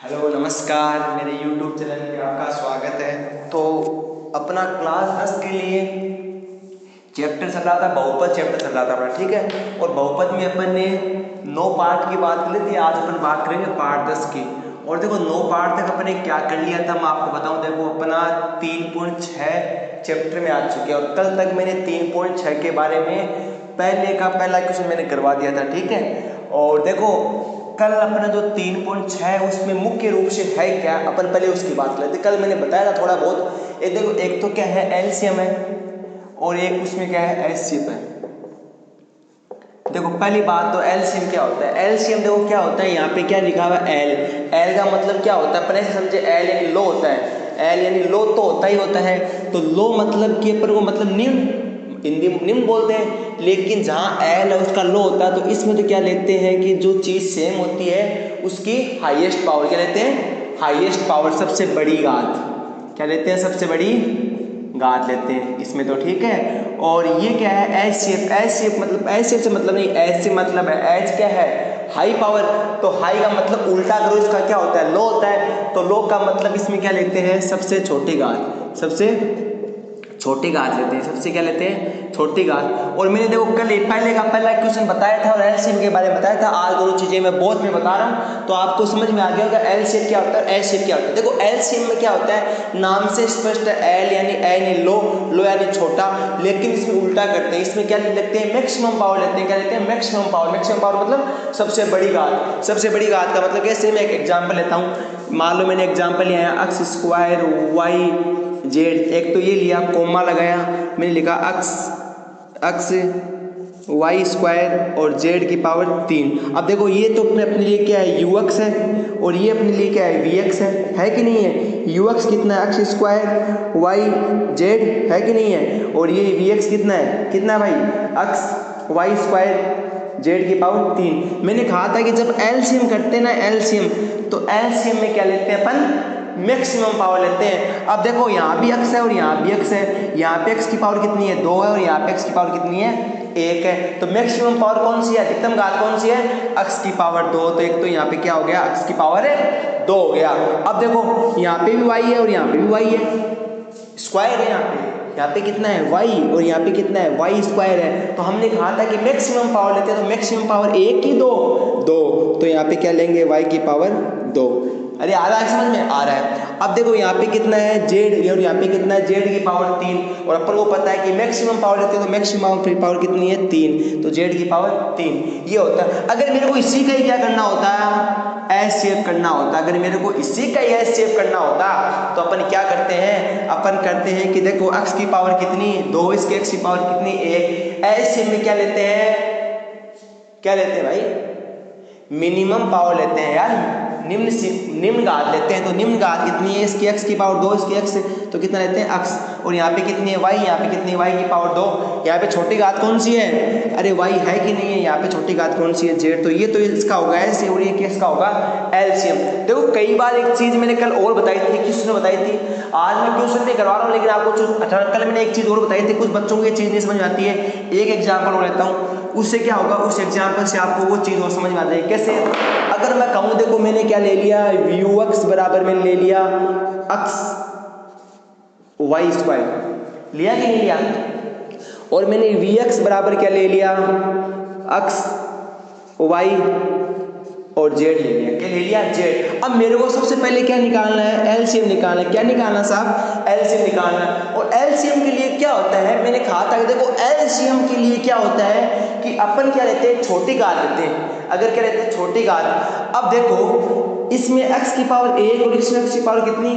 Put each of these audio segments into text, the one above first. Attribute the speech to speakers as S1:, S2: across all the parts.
S1: Hello नमस्कार, मेरे YouTube channel पे आपका स्वागत है। तो अपना क्लास 10 के लिए चैप्टर चल रहा था, बहुपद चैप्टर चल रहा था अपना, ठीक है। और बहुपद में अपन ने 9 पार्ट की बात कर ली थी। आज अपन बात करेंगे पार्ट 10 की। और देखो 9 पार्ट तक अपन ने क्या कर लिया था मैं आपको बताऊं। देखो अपना 3.6 चैप्टर में आ चुके हैं और कल तक मैंने 3.6 के बारे में पहले का पहला क्वेश्चन मैंने करवा दिया था, ठीक है। और देखो कल अपना जो 3.6 है उसमें मुख्य रूप से है क्या, अपन पहले उसकी बात करते। कल मैंने बताया था थोड़ा बहुत। ये देखो एक तो क्या है एलसीएम है और एक उसमें क्या है एचसीएफ है। देखो पहली बात तो एलसीएम क्या होता है। एलसीएम देखो क्या होता है, यहाँ पे क्या लिखा हुआ है एल। एल का मतलब क्या होता है, अपने से समझे एल यानी लो होता है। एल यानी लो तो होता ही होता है। तो लो मतलब कि अपन को मतलब निम्न, हिंदी में निम्न बोलते हैं। लेकिन जहाँ एल है उसका लो होता है। तो इसमें तो क्या लेते हैं कि जो चीज़ सेम होती है उसकी हाईएस्ट पावर क्या लेते हैं, हाईएस्ट पावर, सबसे बड़ी घात क्या लेते हैं, सबसे बड़ी घात लेते हैं इसमें तो, ठीक है। और ये क्या है एच शेप। एच शेप मतलब एच शेप से मतलब नहीं, एच से मतलब है एच क्या है हाई पावर। तो हाई का मतलब उल्टा करो इसका क्या होता है, लो होता है। तो लो का मतलब इसमें क्या लेते हैं, सबसे छोटी घात, सबसे छोटी घात लेते हैं, सबसे क्या लेते हैं छोटी घात। और मैंने देखो कल पहले का पहला क्वेश्चन बताया था और एलसीएम के बारे में बताया था। आज दोनों चीजें मैं बहुत में बता रहा हूँ तो आपको समझ में आ गया होगा एलसीएम क्या होता है, एचसीएफ क्या होता है। देखो एलसीएम में क्या होता है, नाम से स्पष्ट है, एल यानी यानी लो, लो यानी छोटा। लेकिन इसमें उल्टा करते हैं, इसमें क्या लेते हैं मैक्सिमम पावर लेते हैं। क्या लेते हैं मैक्सिमम पावर। मैक्सिमम पावर मतलब सबसे बड़ी घात। सबसे बड़ी घात का मतलब कैसे, मैं एक एग्जाम्पल लेता हूँ। मान लो मैंने एग्जाम्पल लिया है एक्स स्क्वायर वाई जेड। एक तो ये लिया कोमा लगाया, मैंने लिखा एक्स वाई स्क्वायर और जेड की पावर 3। अब देखो ये तो अपने लिए क्या है यूएक्स है और ये अपने लिए क्या है वीएक्स है कि नहीं है। यूएक्स कितना है, एक्स स्क्वायर वाई जेड है कि नहीं है। और ये वीएक्स कितना है, कितना भाई एक्स वाई स्क्वायर जेड की पावर 3। मैंने कहा था कि जब एलसीएम करते हैं ना एलसीएम, तो एलसीएम में क्या लेते हैं अपन मैक्सिमम पावर लेते हैं। अब देखो यहाँ भी एक्स है और यहाँ भी एक्स है। यहाँ पे एक्स की पावर कितनी है 2 है और यहाँ पे एक्स की पावर कितनी है 1 है। तो मैक्सिमम पावर कौन सी है, अधिकतम घात कौन सी है, एक्स की पावर 2। तो एक तो यहाँ पे क्या हो गया, एक्स की पावर 2 हो गया। अब देखो यहाँ पे भी वाई है और यहाँ पे भी वाई है, स्क्वायर है यहाँ पे कितना है वाई और यहाँ पे कितना है वाई स्क्वायर है। तो हमने कहा था कि मैक्सिमम पावर लेते हैं, तो मैक्सिमम पावर 1 की 2 2। तो यहाँ पे क्या लेंगे वाई की पावर 2। अरे आ रहा है समझ में, आ रहा है। अब देखो यहाँ पे कितना है जेड और यहाँ पे कितना है जेड की पावर 3। और अपन को पता है कि मैक्सिमम पावर लेते हैं तो मैक्सिमम पावर कितनी है 3। तो जेड की पावर 3 ये होता है। अगर मेरे को इसी का ही क्या करना होता है, एच शेप करना होता। अगर मेरे को इसी का ही एच शेप करना होता तो अपन क्या करते हैं, अपन करते हैं कि देखो एक्स की पावर कितनी 2, इसके एक्स की पावर कितनी 1। एच शेप में क्या लेते हैं, क्या लेते हैं भाई मिनिमम पावर लेते हैं यार, निम्न घात लेते हैं। तो निम्न घात कितनी है, इसकी x की पावर 2, इसकी x तो कितना लेते हैं x। और यहाँ पे कितनी है y, यहाँ पे कितनी है y की पावर 2। यहाँ पे छोटी घात कौन सी है, अरे y है कि नहीं है, यहाँ पे छोटी घात कौन सी है z। तो ये तो इसका होगा ऐसे और ये किसका होगा एलसीएम। देखो कई बार एक चीज मैंने कल और बताई थी, किसने बताई थी, आज मैं क्वेश्चन नहीं करवा रहा हूँ लेकिन आपको कल मैंने एक चीज और बताई थी। कुछ बच्चों को ये चीज नहीं समझ में आती है। एक एग्जाम्पल और लेता हूँ, उससे क्या होगा, उस एग्जाम्पल से आपको वो चीज और समझ में आ जाएगी। कैसे, अगर मैं कहूँ देखो मैंने क्या ले लिया ux बराबर मैंने ले लिया x वाई स्क्वायर, लिया कि नहीं लिया। और मैंने vx बराबर क्या ले लिया x वाई और z ले लिया, क्या ले लिया z। अब मेरे को सबसे पहले क्या निकालना है, एलसीएम निकालना है। क्या निकालना साहब, एलसीएम निकालना है। और एलसीएम के लिए क्या होता है, मैंने कहा था कि देखो एलसीएम के लिए क्या होता है कि अपन क्या लेते हैं छोटी घात लेते हैं। अगर क्या लेते हैं छोटी घात। अब देखो इसमें x की पावर 1 और इसमें x की पावर कितनी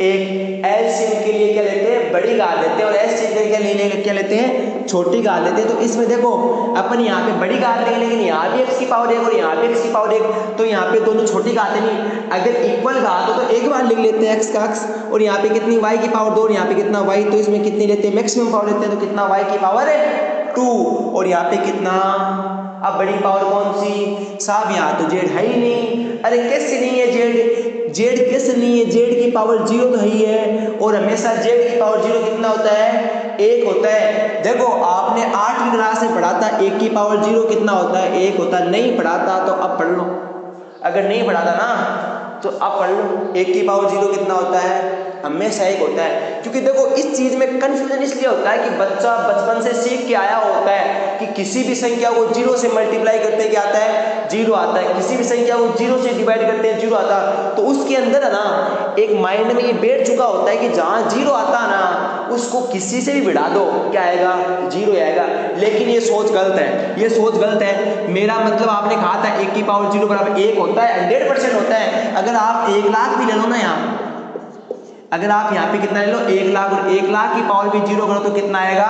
S1: 1। एलसीएम के लिए क्या लेते हैं बड़ी घात लेते हैं और एलसीएम के लिए क्या लेते हैं छोटी घात लेते हैं। तो इसमें देखो अपन यहाँ पे बड़ी घात लेंगे लेकिन यहाँ भी x की पावर 1 और यहाँ भी x की पावर 1। तो यहाँ पे दोनों छोटी घातें नहीं, अगर इक्वल घात हो तो एक बार लिख लेते हैं x का x। और यहाँ पे कितनी y की पावर 2 और यहाँ पे कितना y। तो इसमें कितनी लेते हैं मैक्सिमम पावर लेते हैं, तो कितना y की पावर 2 और यहाँ पे कितना। अब बड़ी पावर कौन सी साहब, यहाँ तो जेड है ही नहीं। अरे कैसे नहीं है जेड, जेड कैसे नहीं है, जेड की पावर 0 तो है ही है। और हमेशा जेड की पावर 0 कितना होता है 1 होता है। देखो आपने 8वीं क्लास में पढ़ा था 1 की पावर 0 कितना होता है 1 होता है, नहीं पढ़ा था तो अब पढ़ लो। अगर नहीं पढ़ा था ना तो अब पढ़ लो 1 की पावर 0 कितना होता है, हमेशा 1 होता है। क्योंकि देखो इस चीज में कंफ्यूजन इसलिए होता है कि बच्चा बचपन से सीख के आया होता है कि किसी भी संख्या को 0 से मल्टीप्लाई करते हैं क्या आता है, 0 आता है, किसी भी संख्या को 0 से डिवाइड करते हैं 0 आता है। तो उसके अंदर है ना एक माइंड में ये बैठ चुका होता है कि जहां 0 आता है ना उसको किसी से भी बढ़ा दो क्या आएगा, 0 आएगा। लेकिन ये सोच गलत है, ये सोच गलत है। मेरा मतलब आपने कहा था 1 की पावर 0 बराबर 1 होता है, 100% होता है। अगर आप 1 लाख भी ले लो ना यहाँ, अगर आप यहाँ पे कितना ले लो 1 लाख, और 1 लाख की पावर भी 0 करो तो कितना आएगा,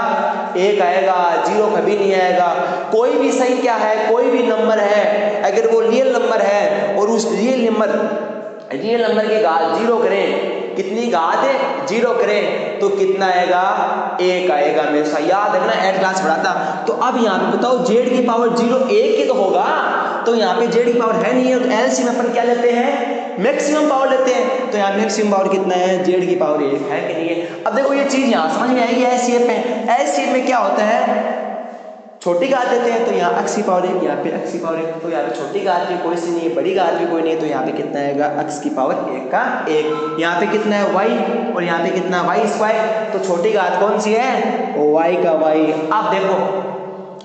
S1: 1 आएगा, 0 कभी नहीं आएगा। कोई भी संख्या है, कोई भी नंबर है, अगर वो रियल नंबर है और उस रियल नंबर की घात 0 करें, कितनी घात है 0 करें तो कितना आएगा, 1 आएगा। मेरे साथ याद रखना, एट क्लास पढ़ा था। तो अब यहाँ पे बताओ z की पावर 0 1 की तो होगा, तो यहाँ पे z की पावर है नहीं है, तो एलसीएम अपन क्या लेते हैं, मैक्सिमम पावर लेते हैं। तो यहाँ मैक्सिमम पावर कितना है, z की पावर 1 है कि नहीं है। अब देखो ये चीज यहाँ समझ में आएगी। एलसीएम में क्या होता है, छोटी घात देते हैं तो यहाँ x की पावर 1, यहाँ पे x की पावर 1, तो यहाँ पे छोटी घात भी कोई सी नहीं है, बड़ी घात भी कोई नहीं है, तो यहाँ पे कितना आएगा x की पावर 1 का 1। यहाँ पे कितना है y, और यहाँ पे कितना y स्क्वायर, तो छोटी घात कौन सी है, y का y। अब देखो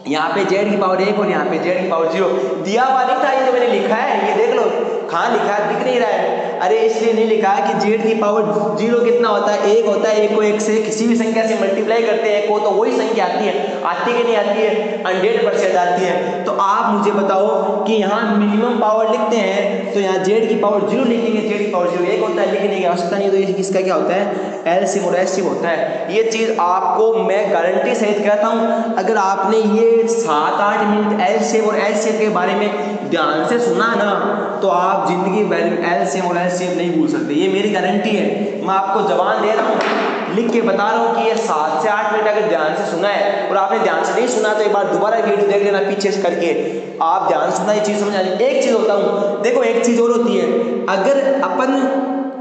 S1: यहाँ पे z की पावर 1 और यहाँ पे z की पावर 0 दिया हुआ नहीं था, ये जो मैंने लिखा है ये देख लो कहाँ लिखा है, दिख नहीं रहा है। अरे इसलिए नहीं लिखा कि z की पावर 0 कितना होता है, 1 होता है। 1 को 1 से किसी भी संख्या से मल्टीप्लाई करते हैं 1 को तो वही संख्या आती है, आती कि नहीं आती है, 100% आती है। तो आप मुझे बताओ कि यहाँ मिनिमम पावर लिखते हैं तो यहाँ z की पावर 0 लिखेंगे, z की पावर 0 1 होता है, लिखने की आवश्यकता नहीं है। तो इसका क्या होता है, एलसीएम और एचसीएफ होता है। ये चीज आपको मैं गारंटी सहित कहता हूँ, अगर आपने ये 7-8 मिनट एलसीएम और एचसीएफ के बारे में ध्यान से सुना ना तो आप जिंदगी भर एलसीएम और एचसीएफ नहीं भूल सकते, ये मेरी गारंटी है। मैं आपको जबान दे रहा हूँ, लिख के बता रहा हूँ कि ये 7 से 8 मिनट अगर ध्यान से सुना है और आपने ध्यान से नहीं सुना तो एक बार दोबारा वीडियो देख लेना पीछे से करके, आप ध्यान से सुना ये चीज समझ आ जाएगी। एक चीज होता हूँ, देखो एक चीज और होती है, अगर अपन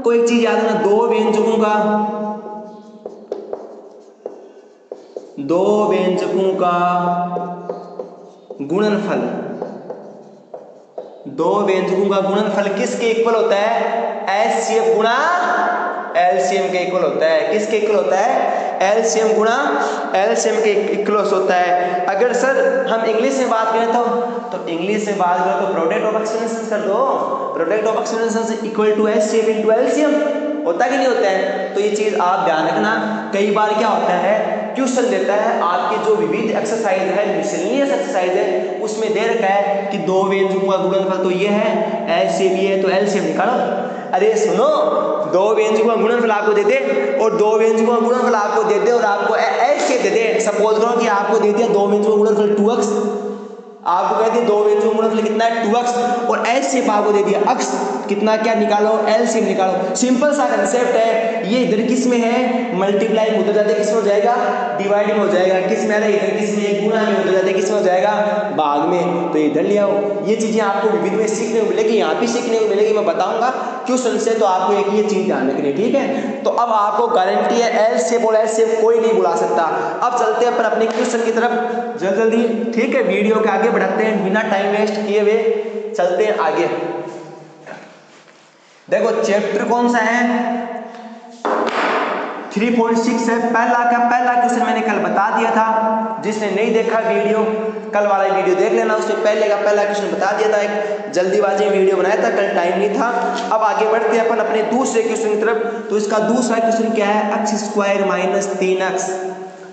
S1: को एक चीज याद है ना, दो व्यंजकों का गुणनफल, दो व्यंजकों का गुणनफल किसके इक्वल होता है, एचसीएफ गुणा एलसीएम के इक्वल होता है। किसके इक्वल होता है, एलसीएम गुणा एलसीएम के इक्वल होता है। अगर सर हम इंग्लिश में बात करें तो इंग्लिश में बात करें तो प्रोडक्ट ऑफ एक्सपोनेंशियल कर दो, product of exponential equal to HCF into LCM, होता कि नहीं होता है। तो ये चीज आप ध्यान रखना। कई बार क्या होता है, क्वेश्चन देता है आपके जो विविध एक्सरसाइज है, मिसलेनियस एक्सरसाइज है, उसमें दे रखा है कि दो व्यंजकों का गुणनफल तो ये है, एलसीएम ये है, तो एलसीएम निकालो। अरे सुनो, दो व्यंजकों का गुणनफल आपको दे दे और दो व्यंजकों का गुणनफल आपको दे दे और आपको एलसीएम दे दे। सपोज करो कि आपको दे दिया दो व्यंजकों का गुणनफल 2x, आपको कहते हैं दो व्यंजकों का गुणनफल कितना है 2x, और एलसीएम आपको दे दिया x कितना, क्या निकालो, एलसीएम निकालो। सिंपल सा कंसेप्ट है। ये इधर किस में है, मल्टीप्लाई में उधर जाते किस में हो जाएगा, डिवाइड में हो जाएगा। किस में आ रहा है, इधर किस में, गुणा में उधर जाते किस में हो जाएगा, भाग में। तो इधर ले आओ। ये चीजें आपको विविध में सीखने को मिलेगी, यहाँ भी सीखने को मिलेगी, मैं बताऊंगा क्वेश्चन से। तो आपको एक ये चीज ध्यान रखनी है, ठीक है। तो अब आपको गारंटी है एलसीएम और एचसीएफ कोई नहीं बुला सकता। अब चलते हैं अपन अपने क्वेश्चन की तरफ जल्दी, ठीक है। वीडियो के आगे बढ़ाते हैं, बिना टाइम वेस्ट किए हुए चलते हैं आगे। देखो चैप्टर कौन सा है, 3.6 है। पहला क्वेश्चन मैंने कल बता दिया था, जिसने नहीं देखा वीडियो कल वाला वीडियो देख लेना, उसमें पहला क्वेश्चन बता दिया था। एक जल्दीबाजी में वीडियो बनाया था, कल टाइम नहीं था। अब आगे बढ़ते हैं अपन अपने दूसरे क्वेश्चन की तरफ। तो इसका दूसरा क्वेश्चन क्या है, x square minus 3x,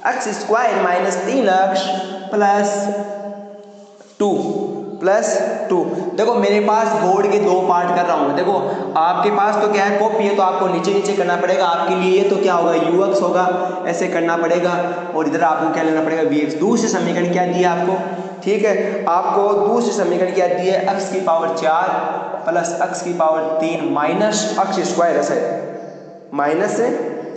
S1: x square minus 3x plus 2। देखो मेरे पास बोर्ड के दो पार्ट कर रहा हूँ। देखो आपके पास तो क्या है, कॉपी है, तो आपको नीचे करना पड़ेगा। आपके लिए ये तो क्या होगा, ux होगा, ऐसे करना पड़ेगा। और इधर आपको क्या लेना पड़ेगा, vx। दूसरे समीकरण क्या दिया आपको, ठीक है, आपको दूसरे समीकरण क्या दिया है, x की पावर 4 प्लस x की पावर 3 माइनस x स्क्वायर है, माइनस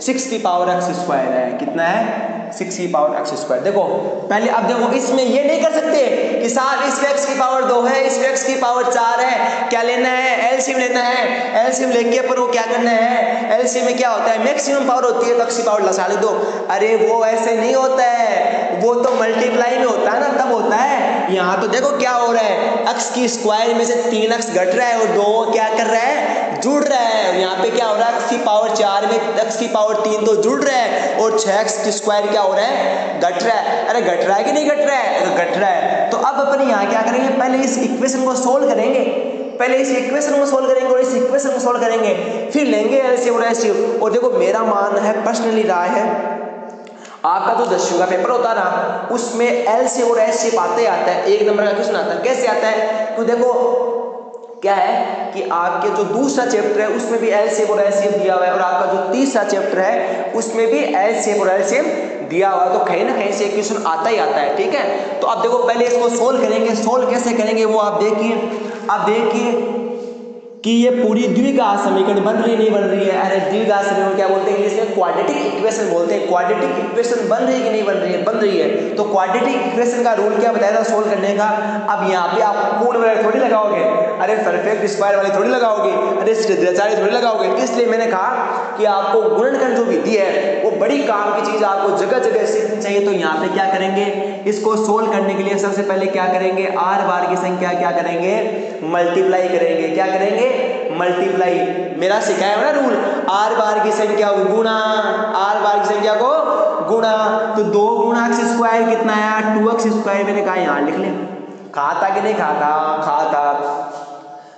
S1: 6 की पावर x स्क्वायर है। कितना है, 6 की पावर x स्क्वायर। देखो पहले, अब देखो इसमें ये नहीं कर सकते कि साहब इस x की पावर 2 है, इस x की पावर 4 है, क्या लेना है, एलसीएम लेना है। एलसीएम लेके अपन को क्या करना है, एलसीएम में क्या होता है, मैक्सिमम पावर होती है, तो x की पावर लगा दो। अरे वो ऐसे नहीं होता है, वो तो मल्टीप्लाई में होता है ना, तब होता है। यहाँ तो देखो क्या हो रहा है, x की स्क्वायर में से 3x घट रहा है और 2 क्या कर रहा है, जुड़ रहा है। यहाँ पे क्या हो रहा है, x की पावर 4 में x की पावर 3 तो जुड़ रहा है और 6x² क्या हो रहा है, घट रहा है। अरे घट रहा है कि नहीं घट रहा है, तो घट रहा है। तो अब अपन यहाँ क्या करेंगे, पहले इस इक्वेशन को सोल्व करेंगे, पहले इस इक्वेशन को सोल्व करेंगे और इस इक्वेशन को सोल्व करेंगे, फिर लेंगे एलसीएम और एचसीएफ। और देखो मेरा मान है, पर्सनली राय है, आपका जो 10वीं का पेपर होता है ना, उसमें एलसीएम और एचसीएफ आते ही आता है, एक नंबर का क्वेश्चन आता है। कैसे आता है, तो देखो क्या है कि आपके जो दूसरा चैप्टर है उसमें भी एलसीएम और एचसीएफ दिया हुआ है, और आपका जो तीसरा चैप्टर है उसमें भी एलसीएम और एचसीएफ दिया हुआ है, तो कहीं ना कहीं से क्वेश्चन आता ही आता है। ठीक है, तो अब देखो पहले इसको सोल्व करेंगे, सोल्व कैसे करेंगे वो आप देखिए। अब देखिए कि ये पूरी द्विघात समीकरण बन रही नहीं बन रही है। अरे द्विघात समीकरण क्या बोलते हैं, इसमें क्वाड्रेटिक इक्वेशन बोलते हैं। क्वाड्रेटिक इक्वेशन बन रही है कि नहीं बन रही है, बन रही है। तो क्वाड्रेटिक इक्वेशन का रूल क्या बताया था सोल्व करने का। अब यहाँ पे आप पूर्ण वर्ग थोड़ी लगाओगे, अरे परफेक्ट स्क्वायर वाली थोड़ी लगाओगे, अरे सिद्धाचार्य थोड़ी लगाओगे। इसलिए मैंने कहा कि आपको गुणनखंड जो विधि है वो बड़ी काम की चीज, आपको जगह जगह सीखनी चाहिए। तो यहाँ पे क्या करेंगे, इसको सोल्व करने के लिए सबसे पहले क्या करेंगे, आर बार की संख्या क्या करेंगे, मल्टीप्लाई करेंगे। क्या करेंगे, मल्टीप्लाई। मेरा सिखाया है ना रूल, आर बार की संख्या को गुणा, आर बार की संख्या को गुणा। तो 2 गुणा x² कितना आया, 2x²। मैंने कहा यहाँ लिख ले, खाता कि नहीं खाता, खाता।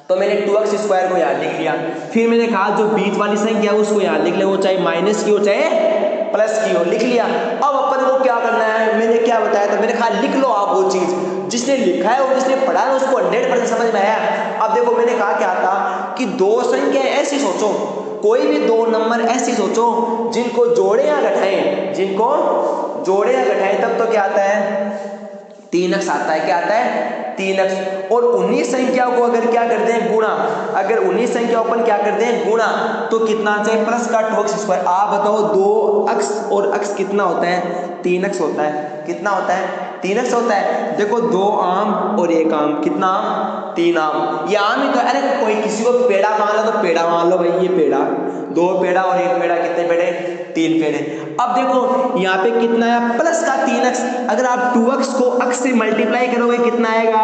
S1: तो मैंने 2x² को यहाँ लिख लिया। फिर मैंने कहा जो बीच वाली संख्या है उसको यहाँ लिख ले, वो चाहे माइनस की हो चाहे प्लस की हो, लिख लिया। अब अपन को क्या करना है, मैंने क्या बताया था, मैंने कहा लिख लो आप वो चीज, जिसने लिखा है और जिसने पढ़ा है उसको 100% समझ में आया। अब देखो मैंने कहा क्या था कि 2 संख्या ऐसी सोचो, कोई भी 2 नंबर ऐसी सोचो जिनको जोड़े या घटाएं, जिनको जोड़े या घटाएं, तब तो क्या आता है, 3x आता है। क्या आता है, 3x। और 19 संख्या को अगर क्या करते हैं, गुणा, अगर 19 संख्या अपन क्या करते हैं गुणा, तो कितना चाहिए, प्लस का 2x²। आप बताओ 2x और x कितना होता है, 3x होता है। कितना होता है, 3x होता है। देखो 2 आम और 1 आम, कितना आम, 3 आम। ये आम ही तो, अरे कोई किसी को पेड़ा मान लो तो पेड़ा मान लो भाई, ये पेड़ा, 2 पेड़ा और 1 पेड़ा, कितने पेड़े, 3 पेड़े। अब देखो यहाँ पे कितना है, प्लस का 3x। अगर आप 2x को x से मल्टीप्लाई करोगे कितना आएगा,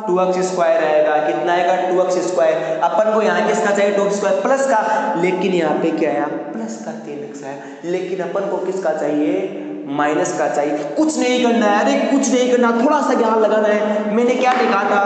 S1: 2x² आएगा। कितना आएगा, 2x²। अपन को यहाँ किसका चाहिए, 2x² प्लस का, लेकिन यहाँ पे क्या आया, प्लस का 3x है। लेकिन अपन को किसका चाहिए, माइनस का चाहिए। कुछ नहीं करना है, अरे कुछ नहीं करना, थोड़ा सा ज्ञान लगाना है। मैंने क्या लिखा था,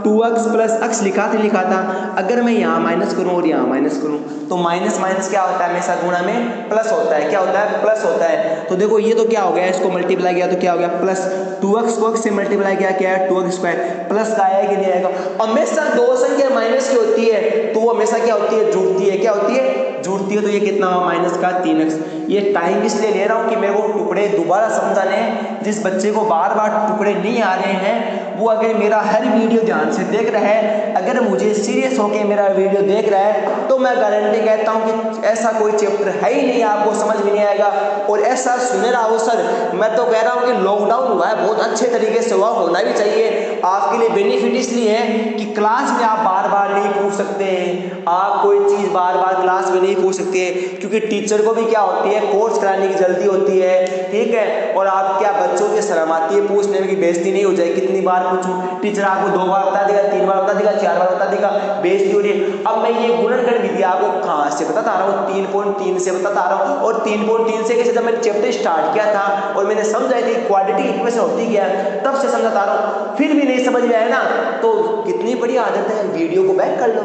S1: 2x + x लिखा था। अगर मैं यहाँ माइनस करूँ और यहाँ माइनस करूँ तो माइनस माइनस क्या होता है, हमेशा गुणा में प्लस होता है। क्या होता है, प्लस होता है। तो देखो ये तो क्या हो गया, इसको मल्टीप्लाई किया तो क्या हो गया, प्लस 2x को x से मल्टीप्लाई किया, क्या है 2x²। प्लस का आया कि नहीं आएगा। हमेशा 2 संख्या माइनस की होती है तो वो हमेशा क्या होती है, जुड़ती है। क्या होती है, जुड़ती है। तो ये कितना हुआ, माइनस का 3x। ये टाइम इसलिए ले रहा हूँ कि मेरे को टुकड़े दोबारा समझाने, जिस बच्चे को बार बार टुकड़े नहीं आ रहे हैं वो अगर मेरा हर वीडियो ध्यान से देख रहा है, अगर मुझे सीरियस होकर मेरा वीडियो देख रहा है, तो मैं गारंटी कहता हूँ कि ऐसा कोई चैप्टर है ही नहीं आपको समझ में नहीं आएगा। और ऐसा सुनहरा अवसर मैं तो कह रहा हूँ कि लॉकडाउन हुआ है, बहुत अच्छे तरीके से हुआ, होना भी चाहिए। आपके लिए बेनिफिट इसलिए है कि क्लास में आप बार बार नहीं पूछ सकते, आप कोई चीज़ बार बार क्लास में नहीं पूछ सकते, क्योंकि टीचर को भी क्या होती है, कोर्स कराने की जल्दी होती है। ठीक है, और आप क्या, बच्चों की शर्म आती है पूछने में कि बेइज्जती नहीं हो जाए, कितनी बार पूछूं, टीचर आपको 2 बार बता देगा, 3 बार बता देगा, 4 बार बता देगा, बेइज्जती हो रही है। अब मैं ये गुणनखंड विधि आपको कहाँ से बताता आ रहा हूँ, 3.3 से बताता आ रहा हूँ। और 3.3 से कैसे, जब मैंने चैप्टर स्टार्ट किया था और मैंने समझाई थी क्वाड्रेटिक इक्वेशन होती क्या है, तब से समझाता आ रहा हूँ। फिर भी नहीं समझ में आया ना, तो कितनी बड़ी आदत है, वीडियो को बैक कर लो।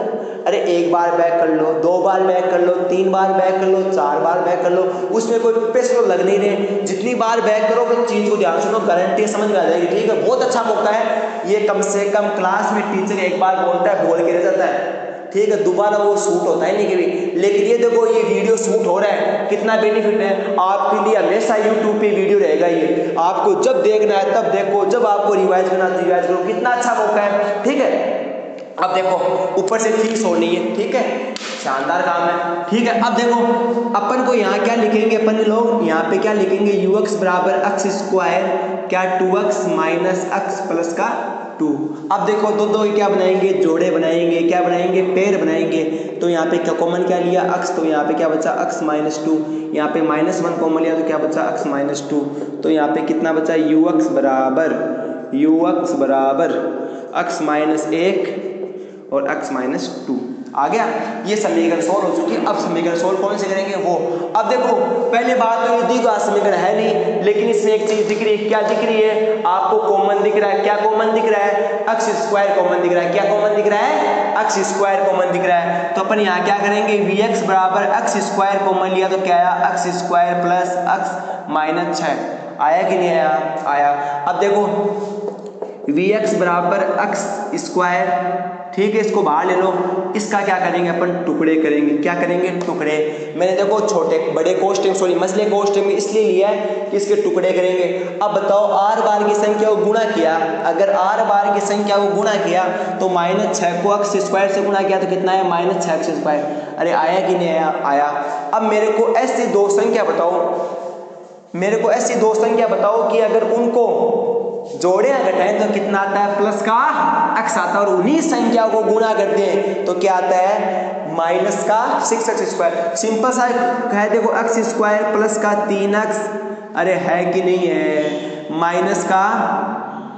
S1: अरे 1 बार बैक कर लो, 2 बार बैक कर लो, 3 बार बैक कर लो, 4 बार बैक कर लो, उसमें कोई पैसे तो लग नहीं रहे। जितनी बार बैक करो उस चीज़ को ध्यान सुनो, गारंटी समझ में आ जाएगी। ठीक है, बहुत अच्छा मौका है ये। कम से कम क्लास में टीचर एक बार बोलता है, बोल के रह जाता है। ठीक है, दोबारा वो शूट होता है नहीं कभी। लेकिन ये देखो, ये वीडियो शूट हो रहा है, कितना बेनिफिट है आपके लिए। हमेशा यूट्यूब पे वीडियो रहेगा, ये आपको जब देखना है तब देखो, जब आपको रिवाइज करना है रिवाइज करो। कितना अच्छा मौका है। ठीक है, अब देखो ऊपर से फीस होनी है। ठीक है, शानदार काम है। ठीक है, अब देखो अपन को यहाँ क्या लिखेंगे, अपन लोग यहाँ पे क्या लिखेंगे, ux = x², क्या 2x - x प्लस का 2। अब देखो दो क्या बनाएंगे, जोड़े बनाएंगे, क्या बनाएंगे, पेड़ बनाएंगे। तो यहाँ पे क्या कॉमन क्या लिया, x, तो यहाँ पे क्या बचा, x - 2। यहाँ पे -1 कॉमन लिया तो क्या बचा, x - 2। तो यहाँ पे कितना बचा, ux बराबर x - 1 और x - 2। आ गया। ये समीकरण सोल्व हो चुकी है। अब समीकरण सोल्व कौन से करेंगे वो। अब देखो पहले बात तो ये द्विघात समीकरण है नहीं, लेकिन इसमें एक चीज दिख रही है। क्या दिख रही है आपको? कॉमन दिख रहा है। क्या कॉमन दिख रहा है? एक्स स्क्वायर कॉमन दिख रहा है। क्या कॉमन दिख रहा है? एक्स स्क्वायर कॉमन दिख रहा है। तो अपन यहाँ क्या करेंगे, वी एक्स बराबर एक्स स्क्वायर कॉमन लिया तो क्या आया? X square plus x minus 6 आया कि नहीं आया? आया। अब देखो वी एक्स बराबर एक्स स्क्वायर, ठीक है, इसको बाहर ले लो। इसका क्या करेंगे अपन? टुकड़े करेंगे। क्या करेंगे? टुकड़े। मैंने देखो छोटे बड़े कोष्टक सॉरी मझले कोष्टक में इसलिए लिया है कि इसके टुकड़े करेंगे। अब बताओ आर बार की संख्या को गुणा किया, अगर आर बार की संख्या को गुणा किया तो -6 को एक्स स्क्वायर से गुणा किया तो कितना है? -6 एक्स स्क्वायर। अरे आया कि नहीं आया? आया। अब मेरे को ऐसी दो संख्या बताओ, मेरे को ऐसी दो संख्या बताओ कि अगर उनको जोड़े या घटाएं तो कितना आता है? प्लस का एक्स आता है। और उन्हीं संख्या को गुणा करते हैं तो क्या आता है? माइनस का 6 एक्स स्क्वायर। सिंपल सा है, देखो एक्स स्क्वायर प्लस का 3x, अरे है कि नहीं है? माइनस का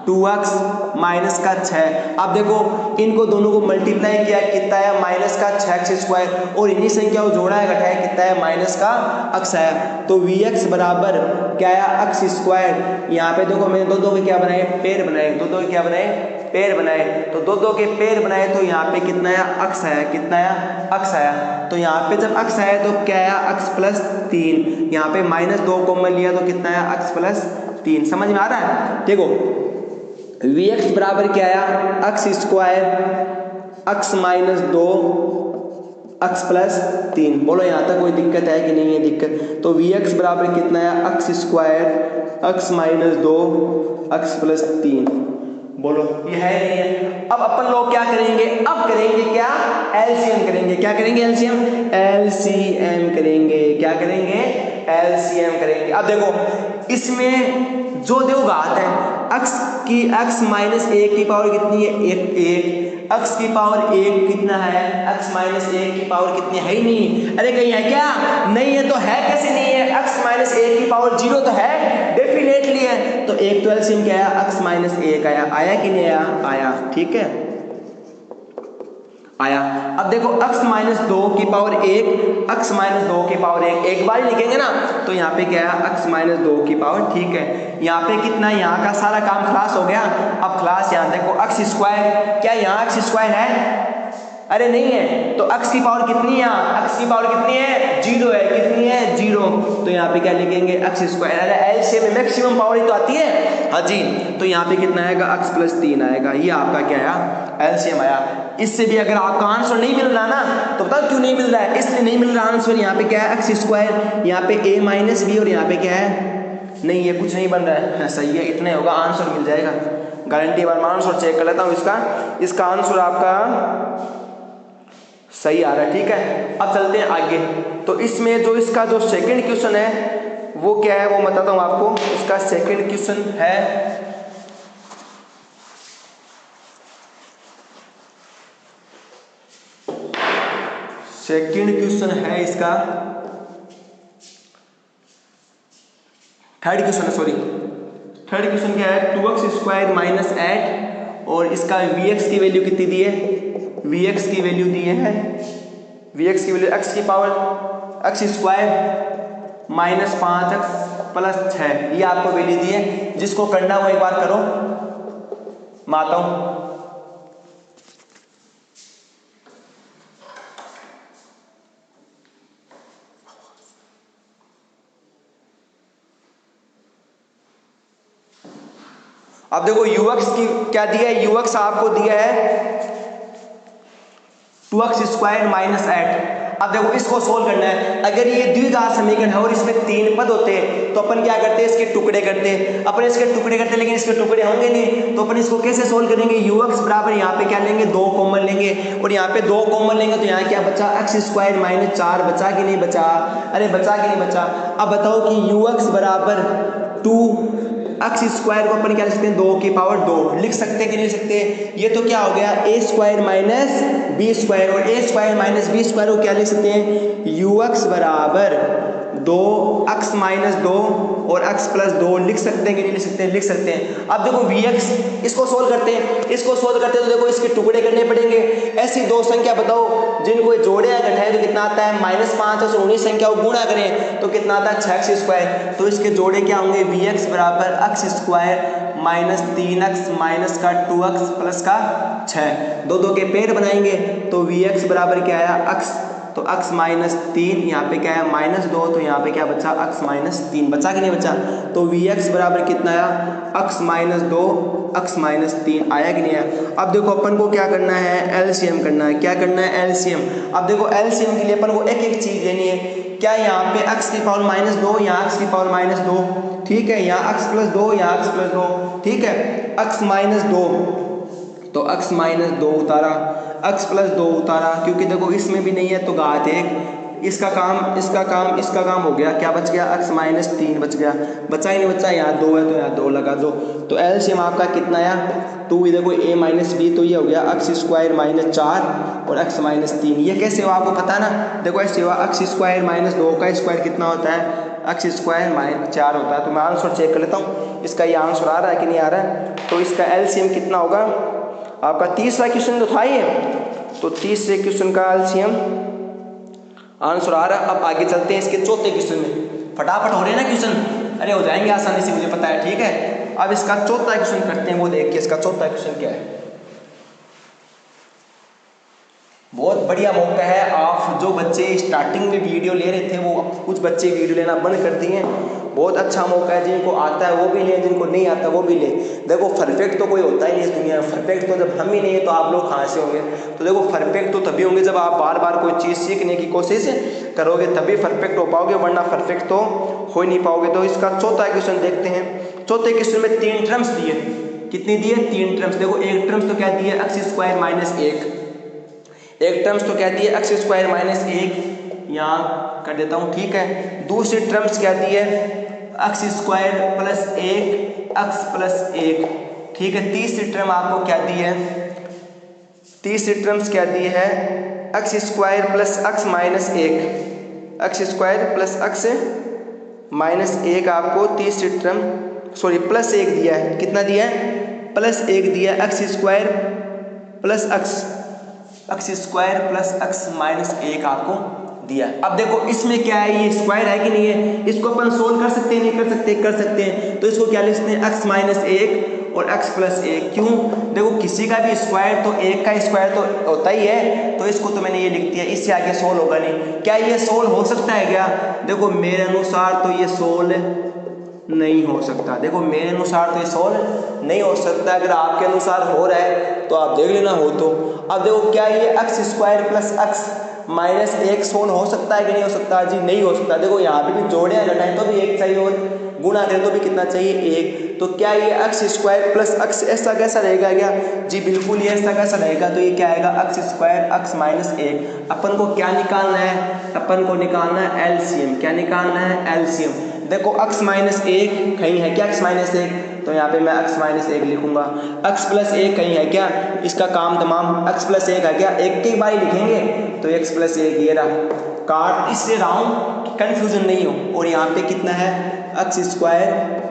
S1: 2x माइनस का 6। अब देखो इनको दोनों को मल्टीप्लाई किया कितना है? माइनस का 6 एक्स स्क्वायर। और इन्हीं संख्या को जोड़ा है घटाया कितना है? माइनस का x आया। तो वी एक्स बराबर क्या आया? X square. यहाँ पे देखो मैंने दो के क्या बनाए? पेड़ बनाए। दो के क्या बनाए? पेड़ बनाए। तो दो के पेड़ बनाए तो यहाँ पे कितना आया? x आया। कितना आया? x आया। तो यहाँ पे जब x आया तो क्या आया? x plus 3। यहाँ पे -2 कॉमन लिया तो कितना आया? x plus 3। समझ में आ रहा है? देखो वी एक्स बराबर क्या आया? X square x minus 2 x plus 3। बोलो यहाँ तक कोई दिक्कत है कि नहीं है? दिक्कत। तो वी एक्स बराबर कितना आया? X square x minus 2 x plus 3। बोलो ये है नहीं है? अब अपन लोग क्या करेंगे? अब करेंगे क्या? एलसीएम करेंगे। क्या करेंगे? एलसीएम। एलसीएम करेंगे। क्या करेंगे? एलसीएम करेंगे। अब देखो इसमें जो दो घात है x माइनस 1 की पावर कितनी है? 1 x की पावर 1 कितना है? x माइनस 1 की पावर कितनी है? ही नहीं। अरे कहीं है क्या? नहीं है। तो है कैसे नहीं है? x माइनस 1 की पावर 0 तो है, डेफिनेटली है। तो एक तो एलसीएम क्या आया? x माइनस 1 आया। आया कि नहीं आया? आया। ठीक है, आया। अब देखो x माइनस 2 की पावर 1 x माइनस 2 की पावर 1 एक बार ही लिखेंगे ना, तो यहाँ पे क्या है? x माइनस 2 की पावर। ठीक है, यहाँ पे कितना? यहाँ का सारा काम खलास हो गया। अब खलास यहाँ देखो x स्क्वायर, क्या यहाँ x स्क्वायर है? अरे नहीं है। तो x की पावर कितनी है? यहाँ x की पावर कितनी है? 0 है। कितनी है? 0। तो यहाँ पे क्या लिखेंगे? x square. अरे एलसीएम में मैक्सिमम पावर ही तो आती है। हाँ जी। तो यहाँ पे कितना आएगा? x प्लस 3 आएगा। ये आपका क्या आया? एलसीएम आया। इससे भी अगर आपका आंसर नहीं मिल रहा ना, तो बताओ क्यों नहीं मिल रहा है? इसलिए नहीं मिल रहा आंसर। यहाँ पे क्या है? एक्स स्क्वायर, यहाँ पे a माइनस बी, और यहाँ पे क्या है? नहीं, ये कुछ नहीं बन रहा है। सही है, इतने होगा, आंसर मिल जाएगा गारंटी। बार मैं आंसर चेक कर लेता हूँ इसका आंसर आपका सही आ रहा है। ठीक है, अब चलते हैं आगे। तो इसमें जो इसका जो सेकंड क्वेश्चन है वो क्या है, वो बताता हूँ आपको। इसका सेकंड क्वेश्चन है, सेकंड क्वेश्चन है इसका, थर्ड क्वेश्चन है, सॉरी थर्ड क्वेश्चन क्या है? 2x स्क्वायर माइनस 8, और इसका vx की वैल्यू कितनी दी है? vx की वैल्यू दी है, vx की वैल्यू x की power x square minus 5x plus 6, ये आपको वैल्यू दी है। जिसको करना वो एक बार करो, मैं आता हूं। अब देखो ux की क्या दिया है? ux आपको दिया है 2x स्क्वायर माइनस 8। अब देखो इसको सोल्व करना है। अगर ये द्विघात समीकरण है और इसमें 3 पद होते तो अपन क्या करते हैं? इसके टुकड़े करते। अपन इसके टुकड़े करते, लेकिन इसके टुकड़े होंगे नहीं, तो अपन इसको कैसे सोल्व करेंगे? ux बराबर यहाँ पे क्या लेंगे? 2 कॉमन लेंगे, और यहाँ पे 2 कॉमन लेंगे तो यहाँ क्या बचा? x स्क्वायर माइनस 4 बचा कि नहीं बचा? अरे बचा कि नहीं बचा? अब बताओ कि ux बराबर 2x स्क्वायर को अपन क्या लिख सकते हैं? 2 की पावर 2 लिख सकते हैं कि नहीं लिख सकते? ये तो क्या हो गया? a square minus B square, और a square minus B square को क्या लिख सकते हैं? ux बराबर 2x माइनस 2 और x प्लस 2 लिख सकते हैं कि नहीं लिख सकते? लिख सकते हैं। अब देखो vx, इसको सोल्व करते हैं। इसको सोल्व करते हैं तो देखो इसके टुकड़े करने पड़ेंगे। ऐसी दो संख्या बताओ जिनको जोड़े या घटाए तो कितना आता है -5 और 19 संख्या को गुणा करें तो कितना आता है 6x²। तो इसके जोड़े क्या होंगे vx बराबर x² माइनस 3x माइनस का 2x प्लस का 6। दो दो के पेड़ बनाएंगे तो vx बराबर क्या आया x, तो x माइनस 3, यहाँ पे क्या है -2, तो यहाँ पे क्या बचा x माइनस 3 बचा कि नहीं बचा। तो vx बराबर कितना आया x माइनस 2 x माइनस 3 आया कि नहीं आया। अब देखो अपन को क्या करना है एलसीएम करना है। क्या करना है एलसीएम। अब देखो एलसीएम के लिए अपन को एक एक चीज लेनी है। क्या यहाँ पे x की पावर -2 यहाँ x की पावर -2 ठीक है, यहाँ x प्लस 2 यहाँ x प्लस 2 ठीक है, x माइनस 2 तो x माइनस 2 उतारा, x प्लस 2 उतारा, क्योंकि देखो इसमें भी नहीं है तो घात 1, इसका काम हो गया, क्या बच गया x माइनस 3 बच गया, बचा ही नहीं बचा, यहाँ 2 है तो यहाँ 2 लगा दो। तो एलसीएम आपका कितना आया 2, देखो a माइनस बी तो ये हो गया x² माइनस 4 और x माइनस 3। ये कैसे हुआ आपको पता ना, देखो ऐसे हुआ x² माइनस 2 का स्क्वायर कितना होता है x² माइनस 4 होता है। तो मैं आंसर चेक कर लेता हूँ इसका, ये आंसर आ रहा है कि नहीं आ रहा है। तो इसका एलसीएम कितना होगा आपका, तीसरा क्वेश्चन तो था ये, तो तीसरे क्वेश्चन का एलसीएम आंसर आ रहा है। अब आगे चलते हैं इसके चौथे क्वेश्चन में, फटाफट हो रहे हैं ना क्वेश्चन, अरे हो जाएंगे आसानी से मुझे पता है ठीक है। अब इसका चौथा क्वेश्चन करते हैं, वो देखिए इसका चौथा क्वेश्चन क्या है। बहुत बढ़िया मौका है, आप जो बच्चे स्टार्टिंग में वीडियो ले रहे थे वो कुछ बच्चे वीडियो लेना बंद कर दिए हैं, बहुत अच्छा मौका है, जिनको आता है वो भी ले, जिनको नहीं आता वो भी ले। देखो परफेक्ट तो कोई होता ही नहीं इस दुनिया में, परफेक्ट तो जब हम ही नहीं है तो आप लोग कहाँ से होंगे। तो देखो परफेक्ट तो तभी होंगे जब आप बार बार कोई चीज़ सीखने की कोशिश करोगे, तभी परफेक्ट हो पाओगे, वरना परफेक्ट तो हो ही नहीं पाओगे। तो इसका चौथा क्वेश्चन देखते हैं। चौथे क्वेश्चन में 3 टर्म्स दिए, कितनी दिए 3 टर्म्स। देखो एक टर्म्स तो क्या दिए x² माइनस 1, एक टर्म्स तो क्या दिए x² माइनस 1, यहाँ कर देता हूँ ठीक है। दूसरी टर्म्स क्या दी है x² प्लस 1 x प्लस 1 ठीक है। तीसरी टर्म आपको क्या दी है, तीसरी टर्म्स क्या दी है x² plus x minus 1, x² plus x minus 1 आपको तीसरी टर्म, सॉरी प्लस 1 दिया है, कितना दिया है प्लस 1 दिया है, x² plus x² plus x minus 1 आपको दिया। अब देखो इसमें क्या है, ये स्क्वायर है कि नहीं है, इसको अपन सोल्व कर सकते हैं नहीं कर सकते, कर सकते हैं। तो इसको क्या लिखते हैं x माइनस 1 और x प्लस 1, क्यों, देखो किसी का भी स्क्वायर तो एक का स्क्वायर तो होता ही है, तो इसको तो मैंने ये लिख दिया, इससे आगे सोल्व होगा नहीं। क्या ये सोल्व हो सकता है क्या, देखो मेरे अनुसार तो ये सोल्व नहीं हो सकता, देखो मेरे अनुसार तो ये सोल्व नहीं हो सकता। अगर आपके अनुसार हो रहा है तो आप देख लेना हो तो। अब देखो क्या ये x² plus x minus 1 solve हो सकता है कि नहीं हो सकता, जी नहीं हो सकता। देखो यहाँ पे भी जोड़े या घटाएं तो भी 1 चाहिए और गुणा करें तो भी कितना चाहिए 1। तो क्या ये x² प्लस x ऐसा कैसा रहेगा क्या, जी बिल्कुल ये ऐसा कैसा रहेगा। तो ये क्या आएगा x² x माइनस 1। अपन को क्या निकालना है, अपन को निकालना है एलसीएम। क्या निकालना है एलसीएम। देखो x माइनस 1 कहीं है क्या, x माइनस 1, तो यहाँ पे मैं x माइनस 1 लिखूंगा। x प्लस 1 कहीं है क्या, इसका काम तमाम, x प्लस 1 है क्या, एक की बारी लिखेंगे तो x प्लस 1 ये रहा, काट इससे रहा हूँ कन्फ्यूजन नहीं हो। और यहाँ पे कितना है x²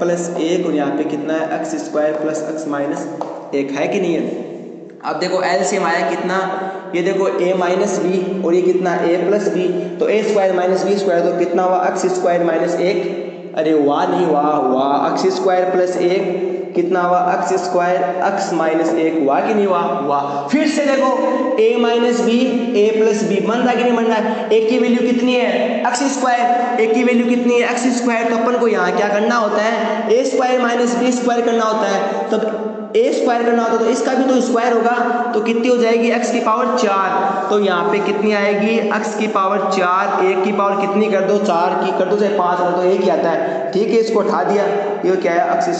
S1: प्लस 1 और यहाँ पे कितना है x² प्लस x माइनस 1 है कि नहीं है। अब देखो एलसीएम आया कितना, ये देखो a माइनस बी और ये कितना a प्लस बी, तो a² माइनस b² तो कितना हुआ x² माइनस 1, अरे वाह नहीं वाह x² प्लस 1 कितना हुआ x² x माइनस 1 हुआ कि नहीं हुआ, वाह। फिर से देखो a minus B a plus B बन रहा कि नहीं बन रहा है, a की वैल्यू कितनी है x², a की वैल्यू कितनी है x², तो अपन को यहाँ क्या करना होता है a² माइनस b² करना होता है, तब a² करना होता है, तो इसका भी तो स्क्वायर होगा, तो कितनी हो जाएगी x की पावर 4, तो यहाँ पे कितनी आएगी x की पावर 4, 1 की पावर कितनी कर दो 4 की कर दो चाहे 5 कर दो 1 ही आता है, ठीक है। इसको उठा दिया, ये क्या है x²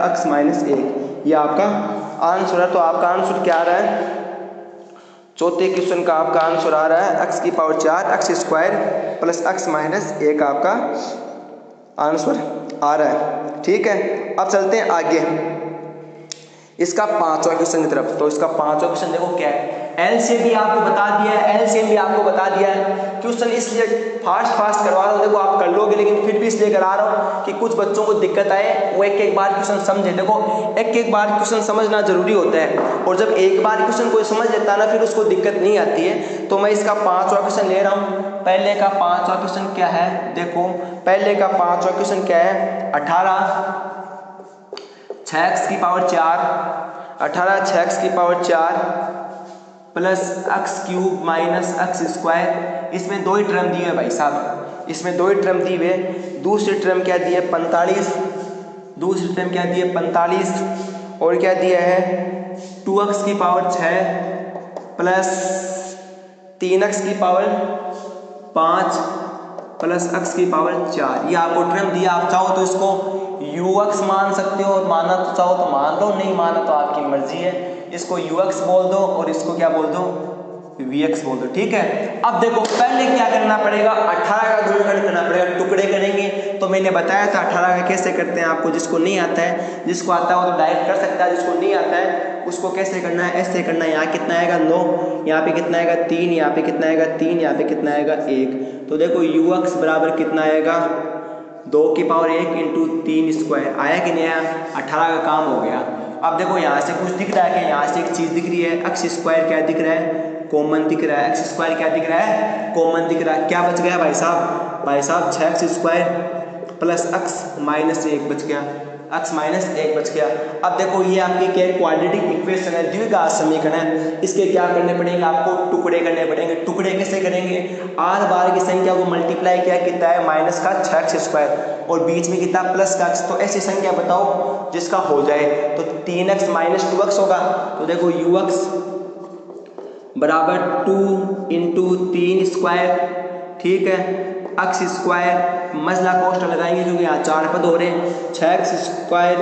S1: x माइनस 1, ये आपका आंसर है। तो आपका आंसर क्या आ रहा है, चौथे क्वेश्चन का आपका आंसर आ रहा है x की power 4 x² plus x minus 1 आपका आंसर आ रहा है, ठीक है। अब चलते हैं आगे इसका 5वां क्वेश्चन की तरफ। तो इसका 5वां क्वेश्चन देखो क्या है, एलसीएम भी आपको बता दिया है, एलसीएम भी आपको बता दिया है। क्वेश्चन इसलिए फास्ट करवा रहा हूँ, देखो आप कर लोगे, लेकिन फिर भी इसलिए करा रहा हूँ कि कुछ बच्चों को दिक्कत आए, वो एक बार क्वेश्चन समझे। देखो एक बार क्वेश्चन समझना जरूरी होता है, और जब एक बार क्वेश्चन कोई समझ लेता है ना, फिर उसको दिक्कत नहीं आती है। तो मैं इसका 5वां क्वेश्चन ले रहा हूँ। पहले का 5वां क्वेश्चन क्या है, देखो पहले का 5वां क्वेश्चन क्या है, 18 6x की पावर 4, 18 6x की power 4 plus x cube minus x square. इसमें दो ही टर्म दिए हैं भाई साहब, इसमें दो ही टर्म दिए हुए। दूसरी टर्म क्या दी है 45, दूसरी टर्म क्या दी है 45, और क्या दिया है 2x की पावर 6 प्लस 3x की पावर 5 प्लस x की पावर 4। ये आपको टर्म दिया, आप चाहो तो इसको ux मान सकते हो, और माना तो चाहो तो मान लो, नहीं माना तो आपकी मर्जी है। इसको ux बोल दो और इसको क्या बोल दो vx बोल दो, ठीक है। अब देखो पहले क्या करना पड़ेगा, 18 का गुणनखंड करना पड़ेगा, टुकड़े करेंगे। तो मैंने बताया था 18 का कैसे करते हैं, आपको जिसको नहीं आता है, जिसको आता है वो तो डायरेक्ट कर सकता है, जिसको नहीं आता है उसको कैसे करना है, ऐसे करना है। यहाँ कितना आएगा 9, यहाँ पे कितना आएगा 3, यहाँ पे कितना आएगा 3, यहाँ पे कितना आएगा 1। तो देखो ux बराबर कितना आएगा 2 की पावर 1 इंटू 3 स्क्वायर। आया कि नहीं आया, 18 का काम हो गया। अब देखो यहाँ से कुछ दिख रहा है कि यहाँ से एक चीज़ दिख रही है, एक्स स्क्वायर क्या दिख रहा है, कॉमन दिख रहा है। एक्स स्क्वायर क्या दिख रहा है, कॉमन दिख रहा है। क्या बच गया भाई साहब, 6x square plus x minus 1 बच गया, x माइनस 1 बच गया। अब देखो ये आपकी क्या क्वाड्रेटिक इक्वेशन है, द्विघात समीकरण है। इसके क्या करने पड़ेंगे, आपको टुकड़े करने पड़ेंगे। टुकड़े कैसे करेंगे, r बार की संख्या को मल्टीप्लाई किया, कितना है माइनस का 6x स्क्वायर, और बीच में कितना प्लस का x। तो ऐसी संख्या बताओ जिसका हो जाए, तो 3x माइनस 2x होगा। तो देखो ux बराबर 2 इंटू 3 स्क्वायर, ठीक है, x स्क्वायर मसला कोष्ट लगाएंगे क्योंकि यहाँ 4 पद हो रहे हैं, 6x स्क्वायर,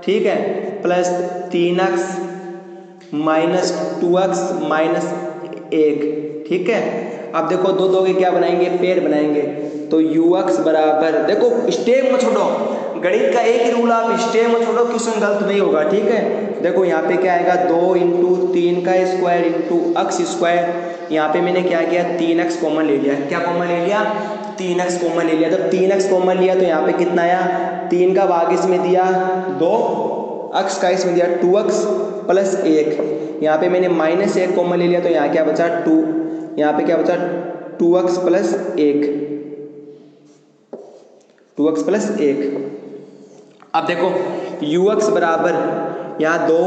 S1: ठीक है, plus 3x minus 2x minus 1, ठीक है। अब देखो दो के क्या बनाएंगे, पेड़ बनाएंगे। तो ux बराबर, देखो स्टेप में छोड़ो, गणित का एक ही रूल, आप स्टेप में छोड़ो, क्वेश्चन गलत नहीं होगा, ठीक है। देखो यहाँ पे क्या आएगा 2 इंटू 3 का स्क्वायर इंटू x स्क्वायर। यहाँ पे मैंने क्या किया 3x कॉमन ले लिया। क्या कॉमन ले लिया, 3x कॉमन ले लिया। जब 3x कॉमन लिया तो यहाँ पे कितना आया, 3 का भाग इसमें दिया 2, x का इसमें दिया 2x प्लस 1। यहाँ पे मैंने माइनस 1 कॉमन ले लिया, तो यहाँ क्या बचा 2, यहाँ पे क्या बचा 2x प्लस 1, 2x प्लस 1। अब देखो ux बराबर यहाँ 2,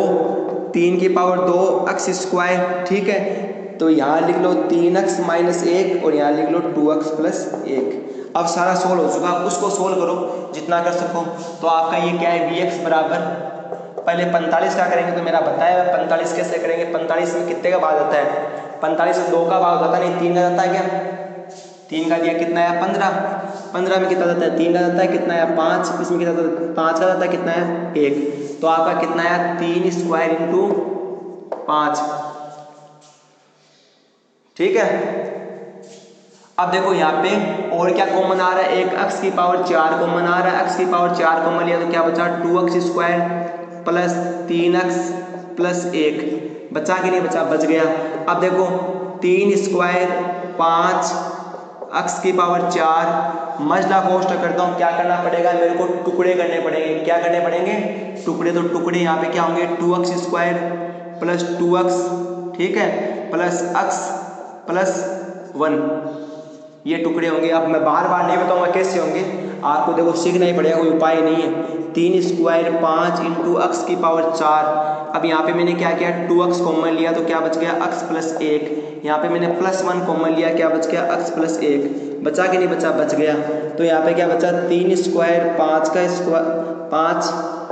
S1: 3 की पावर 2 x स्क्वायर, ठीक है। तो यहाँ लिख लो 3x माइनस 1 और यहाँ लिख लो 2x प्लस 1। अब सारा सोल्व हो चुका, उसको सोल्व करो जितना कर सको। तो आपका ये क्या है vx बराबर, पहले 45 का करेंगे, तो मेरा बताया 45 कैसे करेंगे। 45 में कितने का भाग होता है, 45 में 2 का भाग होता नहीं, 3 का जाता है क्या, 3 का दिया कितना है 15, 15 में कितना जाता है 3 का जाता है, कितना है 5, इसमें कितना जाता है 5 का जाता है, कितना है 1। तो आपका कितना है 3 स्क्वायर इंटू 5, ठीक है। अब देखो यहाँ पे और क्या कॉमन आ रहा है, एक x की पावर 4 कॉमन आ रहा है। x की पावर 4 कॉमन लिया तो क्या बचा 2x square plus 3x plus 1, बचा कि नहीं बचा, बच गया। अब देखो 3 स्क्वायर 5 x की पावर 4 मजला कोष्ट करता हूँ, क्या करना पड़ेगा मेरे को, टुकड़े करने पड़ेंगे। क्या करने पड़ेंगे, टुकड़े। तो टुकड़े यहाँ पे क्या होंगे 2x स्क्वायर प्लस 2x, ठीक है, प्लस x प्लस 1, ये टुकड़े होंगे। अब मैं बार बार नहीं बताऊंगा कैसे होंगे, आपको देखो सीखना ही पड़ेगा, कोई उपाय नहीं है। 3 स्क्वायर 5 इंटू x की पावर 4। अब यहाँ पे मैंने क्या किया 2x कॉमन लिया तो क्या बच गया x प्लस 1। यहाँ पे मैंने प्लस 1 कॉमन लिया, क्या बच गया x प्लस 1, बचा कि नहीं बचा, बच गया। तो यहाँ पे क्या बचा 3 स्क्वायर 5 का स्क्वायर 5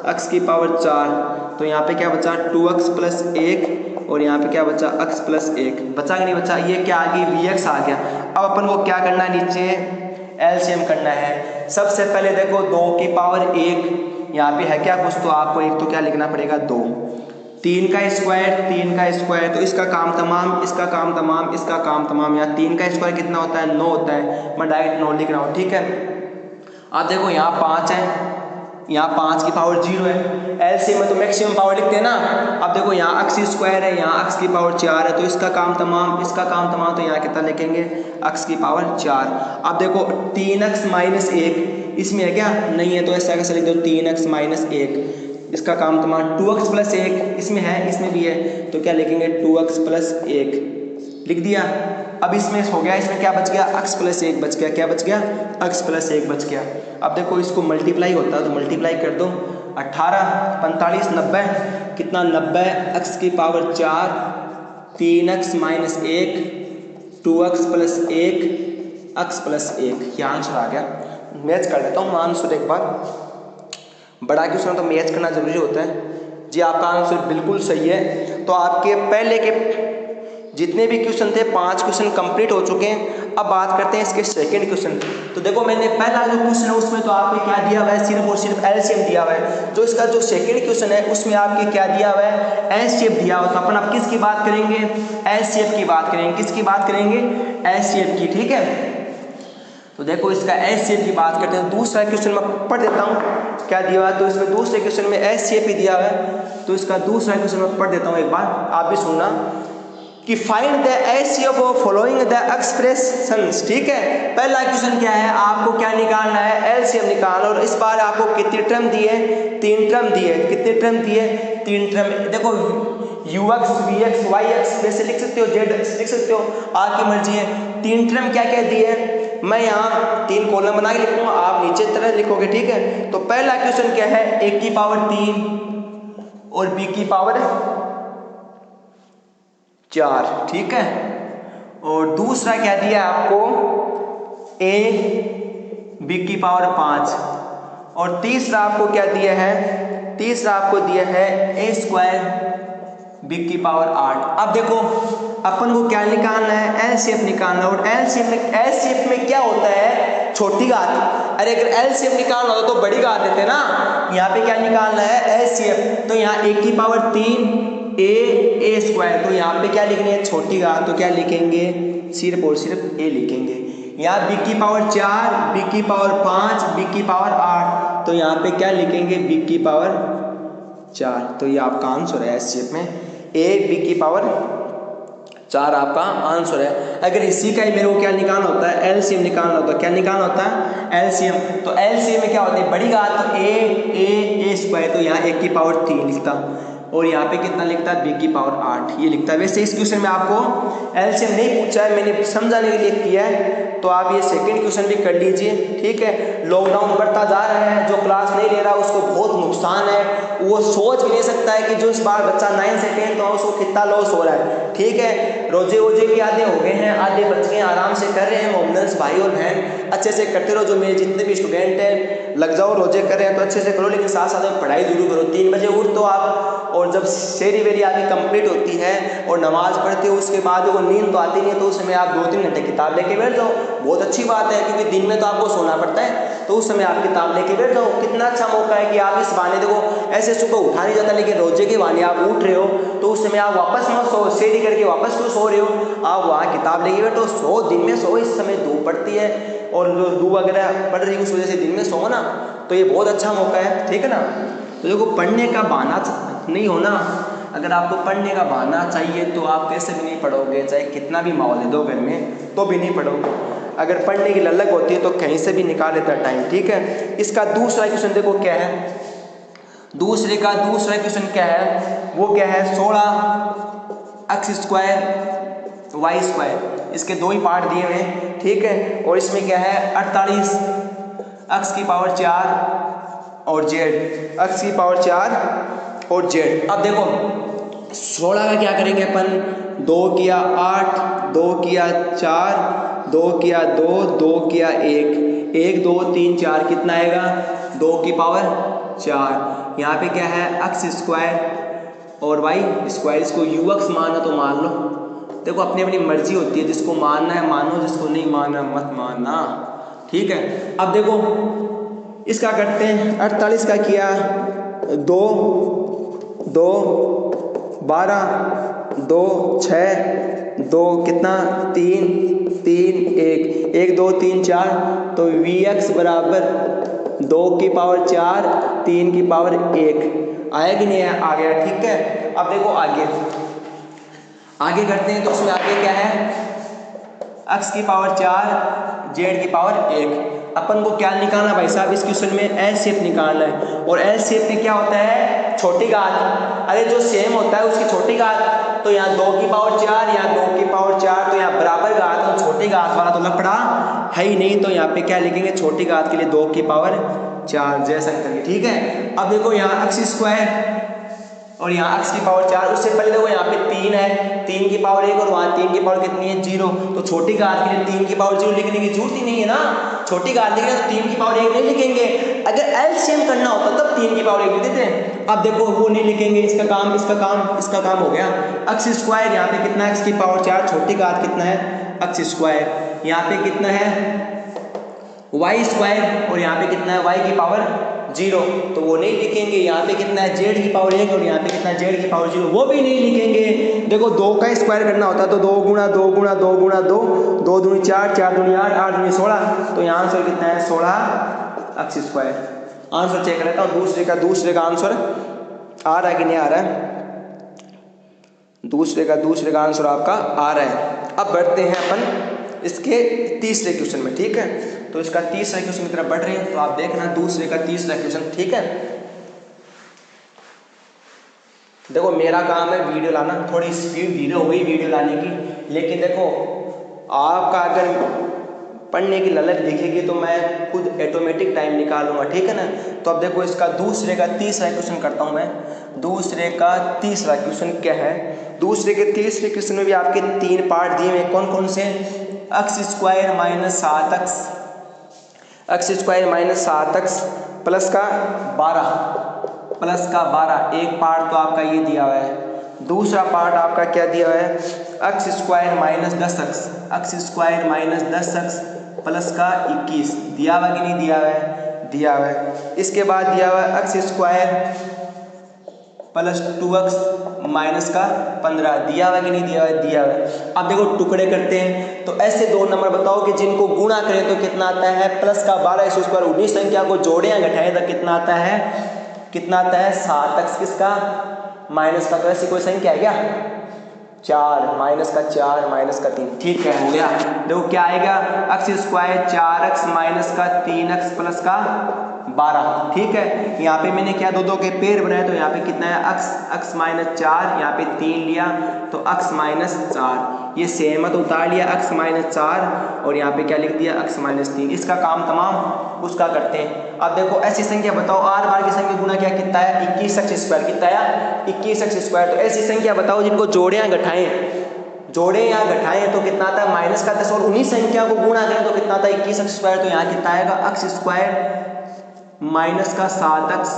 S1: x की पावर 4, तो यहाँ पे क्या बचा 2x प्लस 1 और यहाँ पे क्या बचा x प्लस 1, बचा कि नहीं बचा। ये क्या आ गई vx आ गया। अब अपन को क्या करना है, नीचे एलसीएम करना है। सबसे पहले देखो 2 की पावर 1 यहाँ पे है क्या कुछ, तो आपको एक तो क्या लिखना पड़ेगा 2, 3 का स्क्वायर 3 का स्क्वायर, तो इसका काम तमाम, इसका काम तमाम, इसका काम तमाम। यहाँ 3 का स्क्वायर कितना होता है 9 होता है, मैं डायरेक्ट 9 लिख रहा हूँ, ठीक है। अब देखो यहाँ 5 है, यहाँ 5 की पावर 0 है, एलसीएम में तो मैक्सिमम पावर लिखते हैं ना। अब देखो यहाँ अक्स स्क्वायर है, यहाँ अक्स की पावर 4 है, तो इसका काम तमाम, इसका काम तमाम, तो यहाँ कितना लिखेंगे अक्स की पावर 4। अब देखो 3x माइनस 1 इसमें है क्या, नहीं है, तो ऐसा कैसे लिख दो 3x माइनस 1, इसका काम तमाम 2x प्लस 1 इसमें है, इसमें भी है, तो क्या लिखेंगे 2x प्लस 1 लिख दिया। अब इसमें हो गया, इसमें क्या बच गया, x प्लस 1 बच गया, क्या बच गया, x प्लस 1 बच गया। अब देखो इसको मल्टीप्लाई होता है तो मल्टीप्लाई कर दो, 18 45 90 कितना 90 x की power 4 3x minus 1 2x plus 1 x plus 1, ये आंसर आ गया। मैच कर देता हूँ आंसर एक बार, बड़ा क्वेश्चन तो मैच करना जरूरी होता है जी। आपका आंसर बिल्कुल सही है। तो आपके पहले के जितने भी क्वेश्चन थे 5 क्वेश्चन कंप्लीट हो चुके हैं। अब बात करते हैं इसके सेकंड क्वेश्चन। तो देखो मैंने पहला जो क्वेश्चन है उसमें तो आपके क्या दिया हुआ है, सिर्फ और सिर्फ एलसीएम दिया हुआ है। जो इसका जो सेकंड क्वेश्चन है उसमें आपके क्या दिया हुआ है, एचसीएफ दिया हुआ। तो अपन अब किसकी बात करेंगे, एचसीएफ की बात करेंगे। किसकी बात करेंगे, एचसीएफ की, ठीक है। तो देखो इसका एचसीएफ की बात करते हैं। दूसरा क्वेश्चन मैं पढ़ देता हूँ क्या दिया हुआ है। तो इसमें दूसरे क्वेश्चन में एचसीएफ ही दिया हुआ है, तो इसका दूसरा क्वेश्चन मैं पढ़ देता हूँ एक बार, आप भी सुनना कि find the HCF of following the expressions, ठीक है। पहला क्वेश्चन क्या है, आपको क्या निकालना है, एलसीएम निकालना। और इस बार आपको कितने टर्म दिए, 3 टर्म दिए। कितने टर्म दिए, 3 टर्म। देखो ux vx yx वैसे लिख सकते हो, z लिख सकते हो, आपकी मर्जी है। 3 टर्म क्या क्या दिए, मैं यहाँ 3 कॉलम बना के लिखूंगा, आप नीचे तरह लिखोगे, ठीक है। तो पहला क्वेश्चन क्या है, a की पावर 3 और b की पावर 4, ठीक है। और दूसरा क्या दिया आपको, a b की पावर 5। और तीसरा आपको क्या दिया है, तीसरा आपको दिया है a स्क्वायर b की पावर 8। अब देखो अपन को क्या निकालना है, एलसीएफ निकालना है। और एलसीएफ में क्या होता है, छोटी घात। अरे अगर एलसीएफ निकालना हो तो बड़ी घात लेते ना। यहाँ पे क्या निकालना है, एलसीएफ। तो यहाँ a की पावर 3 a स्क्वायर, तो यहाँ पे क्या लिखनी है, छोटी घात, तो क्या लिखेंगे, सिर्फ और सिर्फ a लिखेंगे। यहाँ b की पावर 4 b की पावर 5 b की पावर 8, तो यहाँ पे क्या लिखेंगे, b की पावर 4। तो ये आपका आंसर है एचसीएफ में, a b की पावर 4 आपका आंसर है। अगर इसी का ही मेरे को क्या निकालना होता है, एलसीएम निकालना होता है। क्या निकालना होता है, एलसीएम। तो एलसीएम में क्या होता है, बड़ी घात तो a स्क्वायर, तो यहाँ 1 की पावर 3 लिखता, और यहाँ पे कितना लिखता है, b की पावर 8 ये लिखता है। वैसे इस क्वेश्चन में आपको एलसीएम नहीं पूछा है, मैंने समझाने के लिए किया है, तो आप ये सेकंड क्वेश्चन भी कर लीजिए, ठीक है। लॉकडाउन बढ़ता जा रहा है, जो क्लास नहीं ले रहा उसको बहुत नुकसान है। वो सोच भी नहीं सकता है कि जो इस बार बच्चा 9 से 10 तो उसको कितना लॉस हो रहा है, ठीक है। रोजे वोजे भी आधे हो गए हैं, आधे बच गए, आराम से कर रहे हैं। मोमडन्स भाई और बहन अच्छे से करते रहो, जो मेरे जितने भी स्टूडेंट हैं लग जाओ, रोजे कर रहे हैं तो अच्छे से करो, लेकिन साथ साथ में पढ़ाई जरूर करो। 3 बजे उठ तो आप, और जब शेरी वेरी आपकी कंप्लीट होती है और नमाज पढ़ते हो उसके बाद वो नींद तो आती नहीं है, तो उस समय आप 2-3 घंटे किताब लेके बैठ जाओ, बहुत अच्छी बात है। क्योंकि दिन में तो आपको सोना पड़ता है, तो उस समय आप किताब लेके बैठ जाओ। कितना अच्छा मौका है कि आप इस बहाने, देखो ऐसे सुबह उठा नहीं जाता, लेकिन रोजे के बहाने आप उठ रहे हो, तो उस समय आप वापस मत सो, शेरी करके वापस क्यों सो रहे हो, आप वहाँ किताब लेके बैठो, सो, दिन में सो। इस समय धूप पड़ती है और धूप वगैरह पड़ रही है, उस वजह से दिन में सो ना, तो ये बहुत अच्छा मौका है, ठीक है ना। तो देखो पढ़ने का बहाना नहीं होना, अगर आपको पढ़ने का बहाना चाहिए तो आप कैसे भी नहीं पढ़ोगे, चाहे कितना भी माहौल दे दो घर में तो भी नहीं पढ़ोगे। अगर पढ़ने की ललक होती है तो कहीं से भी निकाल लेता है टाइम, ठीक है। इसका दूसरा क्वेश्चन देखो क्या है, दूसरा क्वेश्चन क्या है, वो क्या है, 16 x स्क्वायर y स्क्वायर। इसके 2 ही पार्ट दिए हुए हैं, ठीक है। और इसमें क्या है, 48 x की पावर 4 और z, x की पावर 4 और z। अब देखो 16 का क्या करेंगे अपन, 2 किया 8, 2 किया 4, 2 किया 2, 2 किया 1, 1 2 3 4 कितना आएगा, 2 की पावर 4। यहाँ पे क्या है, x स्क्वायर और y स्क्वायर। इसको ux मानो तो मान लो, देखो अपनी अपनी मर्जी होती है, जिसको मानना है मानो, जिसको नहीं मानना मत मानना, ठीक है। अब देखो इसका करते हैं, 48 का किया 2 2 12 2 6 2 कितना 3 3 1 1 2 3 4, तो Vx बराबर 2 की पावर 4, 3 की पावर 1 आया कि नहीं आया? आ गया, ठीक है। अब देखो आगे करते हैं। तो उसमें आगे क्या है, x की पावर 4, z की पावर 1। अपन को क्या निकालना भाई साहब इस क्वेश्चन में? एल शेप निकालना है। और एल शेप में क्या होता है? छोटी घात। अरे जो सेम होता है उसकी छोटी घात। तो यहाँ 2 की पावर 4, यहाँ 2 की पावर 4, तो यहाँ बराबर घात, तो छोटी घात वाला तो लफड़ा है ही नहीं। तो यहाँ पे क्या लिखेंगे? छोटी घात के लिए 2 की पावर 4 जैसा करके, ठीक है। अब देखो यहाँ x स्क्वायर और यहाँ x की पावर 4। उससे पहले देखो यहाँ पे 3 है, 3 की पावर 1 और वहाँ 3 की पावर कितनी है? 0। तो छोटी घात के लिए 3 की पावर 0 लिखने की जरूरत ही नहीं है ना। छोटी घात लिखेंगे तो 3 की पावर 1 नहीं लिखेंगे। अगर एलसीएम करना होता तब 3 की पावर 1 लिख देते। अब देखो वो नहीं लिखेंगे, इसका काम हो गया। x स्क्वायर यहाँ पे कितना है? x की पावर 4, छोटी घात कितना है? x square. यहाँ पे कितना है? y स्क्वायर और यहाँ पे कितना है? y की पावर 0, तो वो नहीं लिखेंगे। यहाँ पे कितना है? z की पावर 1 और यहाँ पे कितना है? z की पावर 0, वो भी नहीं लिखेंगे। देखो 2 का स्क्वायर करना होता है तो 2 गुणा 2 गुणा 2 गुणा 2, 2 दूनी 4, 4 दूनी 8, 8 दूनी 16। तो यहाँ आंसर कितना है? 16 x स्क्वायर। आंसर चेक करता हूँ दूसरे का आंसर आ रहा है कि नहीं आ रहा है? दूसरे का आंसर आपका आ रहा है। अब बढ़ते हैं अपन इसके तीसरे क्वेश्चन में, ठीक है। तो इसका तीसरा क्वेश्चन की तरफ बढ़ रहे हैं, तो आप देखना दूसरे का तीसरा क्वेश्चन, ठीक है। देखो मेरा काम है वीडियो लाना, थोड़ी स्पीड धीरे हो गई वीडियो लाने की, लेकिन देखो आपका अगर पढ़ने की ललक दिखेगी तो मैं खुद ऑटोमेटिक टाइम निकालूंगा, ठीक है ना। तो अब देखो इसका दूसरे का तीसरा क्वेश्चन करता हूं मैं। दूसरे का तीसरा क्वेश्चन क्या है? दूसरे के तीसरे क्वेश्चन में भी आपके 3 पार्ट दिए हुए, कौन कौन से? x square minus 7x, x square minus 7x plus का 12 एक पार्ट तो आपका ये दिया हुआ है। दूसरा पार्ट आपका क्या दिया हुआ है? x square minus 10x, x square minus 10x plus का 21 दिया हुआ कि नहीं दिया हुआ है? दिया हुआ है। इसके बाद दिया हुआ है x square plus 2x minus का 15 दिया हुआ कि नहीं दिया हुआ है? दिया हुआ है। अब देखो टुकड़े करते हैं, तो ऐसे 2 नंबर बताओ कि जिनको गुणा करें तो कितना आता है? प्लस का 12 इस स्क्वायर 19 संख्या को जोड़ें या घटाएं तो कितना आता है? 7x किसका? माइनस का, तो ऐसी कोई संख्या है क्या? 4 माइनस का 4 माइनस का 3, ठीक है हो गया। देखो क्या आएगा? x स्क्वायर 4x माइनस का 3x प्लस का 12, ठीक है। यहाँ पे मैंने क्या 2 के पेड़ बनाए, तो यहाँ पे कितना है? x माइनस 4, यहाँ पे 3 लिया तो x माइनस 4, ये सहमत उतार लिया x माइनस 4 और यहाँ पे क्या लिख दिया? x minus 3। इसका काम तमाम उसका करते हैं। अब देखो ऐसी संख्या बताओ, r बार की संख्या गुना क्या कितना है? 21x स्क्वायर कितना है? 21x square. तो ऐसी संख्या बताओ जिनको जोड़ें या घटाएं तो कितना आता है? माइनस का 10 और 19 संख्या को गुणा करें तो कितना आता है? 21x square. तो यहाँ कितना आएगा? x स्क्वायर माइनस का 7x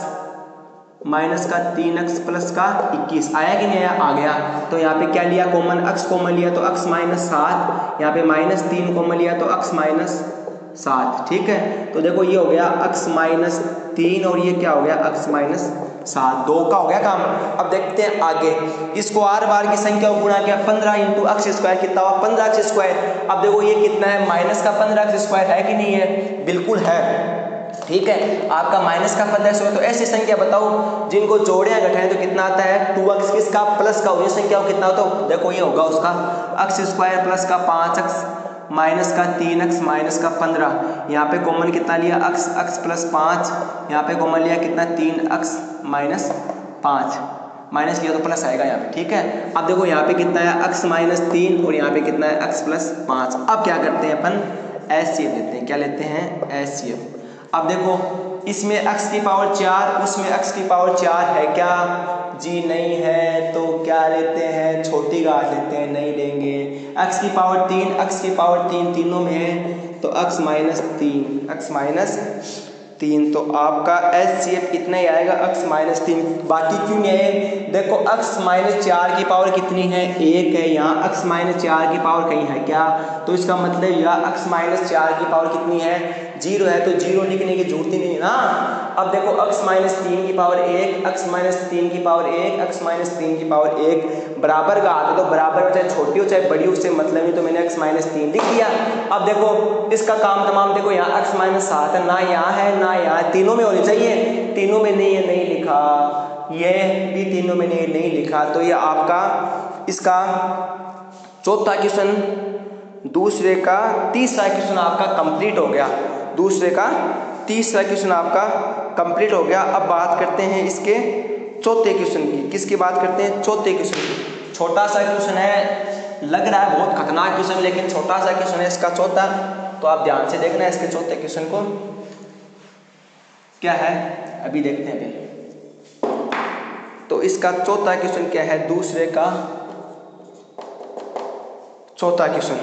S1: माइनस का 3x प्लस का 21 आया कि नहीं आया? आ गया। तो यहाँ पे क्या लिया कॉमन? x कॉमन लिया तो x माइनस 7, यहाँ पे माइनस 3 कॉमन लिया तो x माइनस 7, ठीक है। तो देखो ये हो गया x माइनस 3 और ये क्या हो गया? x माइनस 7, 2 का हो गया काम। अब देखते हैं आगे, इसको r बार की संख्या को गुणा किया 15 इंटू x स्क्वायर कितना हुआ? 15x square. अब देखो ये कितना है? माइनस का 15x स्क्वायर है कि नहीं है? बिल्कुल है, ठीक है। आपका माइनस का 15x है। तो ऐसी संख्या बताओ जिनको जोड़े या घटाएं तो कितना आता है? 2x किसका? प्लस का, ये संख्या को कितना होता है? देखो ये होगा उसका x स्क्वायर प्लस का 5x माइनस का 3x माइनस का 15, यहाँ पे कॉमन कितना लिया? x प्लस 5, यहाँ पे कॉमन लिया कितना? 3x माइनस 5, माइनस लिया तो प्लस आएगा यहाँ पे, ठीक है। अब देखो यहाँ पे कितना है? x माइनस 3 और यहाँ पे कितना है? x plus 5। अब क्या करते हैं अपन? HCF लेते हैं। क्या लेते हैं? HCF। अब देखो इसमें x की पावर 4, उसमें x की पावर 4 है क्या? जी नहीं है। तो क्या लेते हैं? छोटी घात लेते हैं, नहीं लेंगे। x की पावर 3 तीनों में है तो x माइनस 3, तो आपका HCF कितना ही आएगा? x minus 3। बाकी क्यों नहीं है? देखो x माइनस 4 की पावर कितनी है? 1 है। यहाँ x माइनस 4 की पावर कहीं है क्या? तो इसका मतलब यह x माइनस 4 की पावर कितनी है? जीरो है तो जीरो लिखने की जरूरत ही नहीं है ना। अब देखो x माइनस 3 की पावर 1, x माइनस 3 की पावर 1, x माइनस 3 की पावर 1 बराबर का आता है, तो बराबर हो चाहे छोटी हो चाहे बड़ी हो उससे मतलब नहीं, तो मैंने x माइनस 3 लिख दिया। अब देखो इसका काम तमाम, देखो यहाँ x माइनस 7 है, ना यहाँ है ना यहाँ, तीनों में होनी चाहिए, तीनों में नहीं है, नहीं लिखा, ये भी तीनों में नहीं लिखा। तो ये आपका इसका चौथा क्वेश्चन, दूसरे का तीसरा क्वेश्चन आपका कंप्लीट हो गया, दूसरे का तीसरा क्वेश्चन आपका कंप्लीट हो गया। अब बात करते हैं इसके चौथे क्वेश्चन की। किसकी बात करते हैं? चौथे क्वेश्चन की। छोटा सा क्वेश्चन है, लग रहा है बहुत खतरनाक क्वेश्चन, लेकिन छोटा सा क्वेश्चन है इसका चौथा, तो आप ध्यान से देखना है इसके चौथे क्वेश्चन को क्या है, अभी देखते हैं अभी। तो इसका चौथा क्वेश्चन क्या है, दूसरे का चौथा क्वेश्चन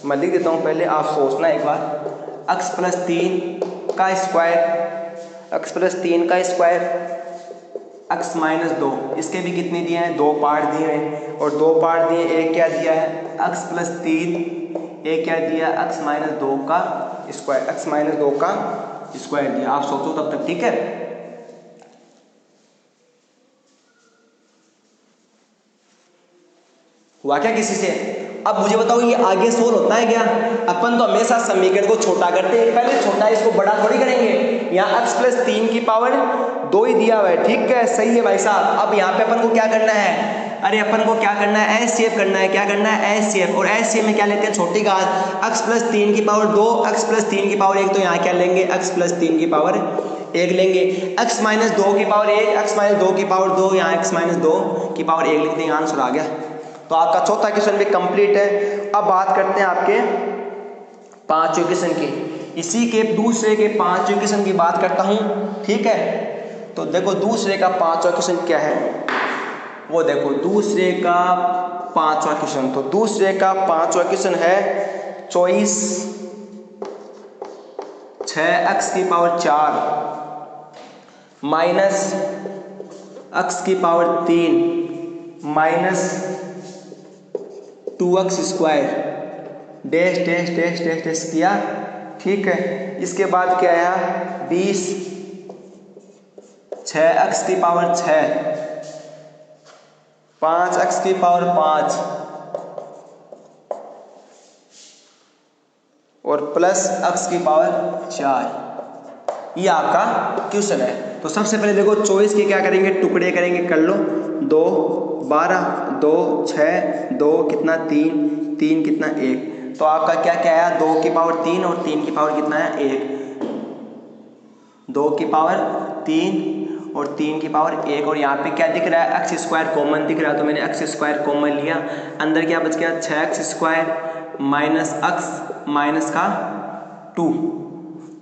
S1: मैं लिख देता हूँ, पहले आप सोचना एक बार। x प्लस 3 का स्क्वायर, x प्लस 3 का स्क्वायर, x माइनस 2, इसके भी कितने दिए हैं? 2 पार्ट दिए हैं, और 2 पार्ट दिए, एक क्या दिया है x प्लस 3, एक क्या दिया x माइनस 2 का स्क्वायर, x माइनस 2 का स्क्वायर दिया। आप सोचो तब तक, ठीक है। हुआ क्या किसी से? अब मुझे बताओ ये आगे सोल्व होता है क्या? अपन तो हमेशा समीकरण को छोटा करते हैं, पहले छोटा इसको बड़ा थोड़ी करेंगे। यहाँ x प्लस 3 की पावर 2 ही दिया हुआ है, ठीक है, सही है भाई साहब। अब यहाँ पे अपन को क्या करना है? अरे अपन को क्या करना है? एस शेप करना है। क्या करना है? S shape. और एस शेप में क्या लेते हैं? छोटी घात x प्लस 3 की पावर 2, x प्लस 3 की पावर 1, तो यहाँ क्या लेंगे? x प्लस 3 की पावर 1 लेंगे। x माइनस 2 की पावर 1, x माइनस 2 की पावर 2, यहाँ x माइनस 2 की पावर 1 लिखते हैं, आंसर आ गया। तो आपका चौथा क्वेश्चन भी कंप्लीट है। अब बात करते हैं आपके पांचवें क्वेश्चन की। इसी के दूसरे के पांचवें क्वेश्चन की बात करता हूं, ठीक है। तो देखो दूसरे का पांचवा क्वेश्चन क्या है, वो देखो दूसरे का पांचवा क्वेश्चन। तो दूसरे का पांचवा क्वेश्चन है चॉइस 6x की पावर 4 माइनस x की power 3 minus 2x square dash dash dash dash dash किया, ठीक है। इसके बाद क्या आया? 20 6x की पावर 6 5x की पावर 5 और प्लस x की पावर 4। ये आपका क्वेश्चन है। तो सबसे पहले देखो चॉइस के क्या करेंगे, टुकड़े करेंगे, कर लो। 2 12 2 6 2 कितना 3 3 कितना 1, तो आपका क्या क्या आया? 2 की पावर 3 और 3 की पावर कितना है? 1। 2 की पावर 3 और 3 की पावर 1, और यहाँ पे क्या दिख रहा है? एक्स स्क्वायर कॉमन दिख रहा है, तो मैंने एक्स स्क्वायर कॉमन लिया। अंदर क्या बच गया? 6x square minus x minus का 2,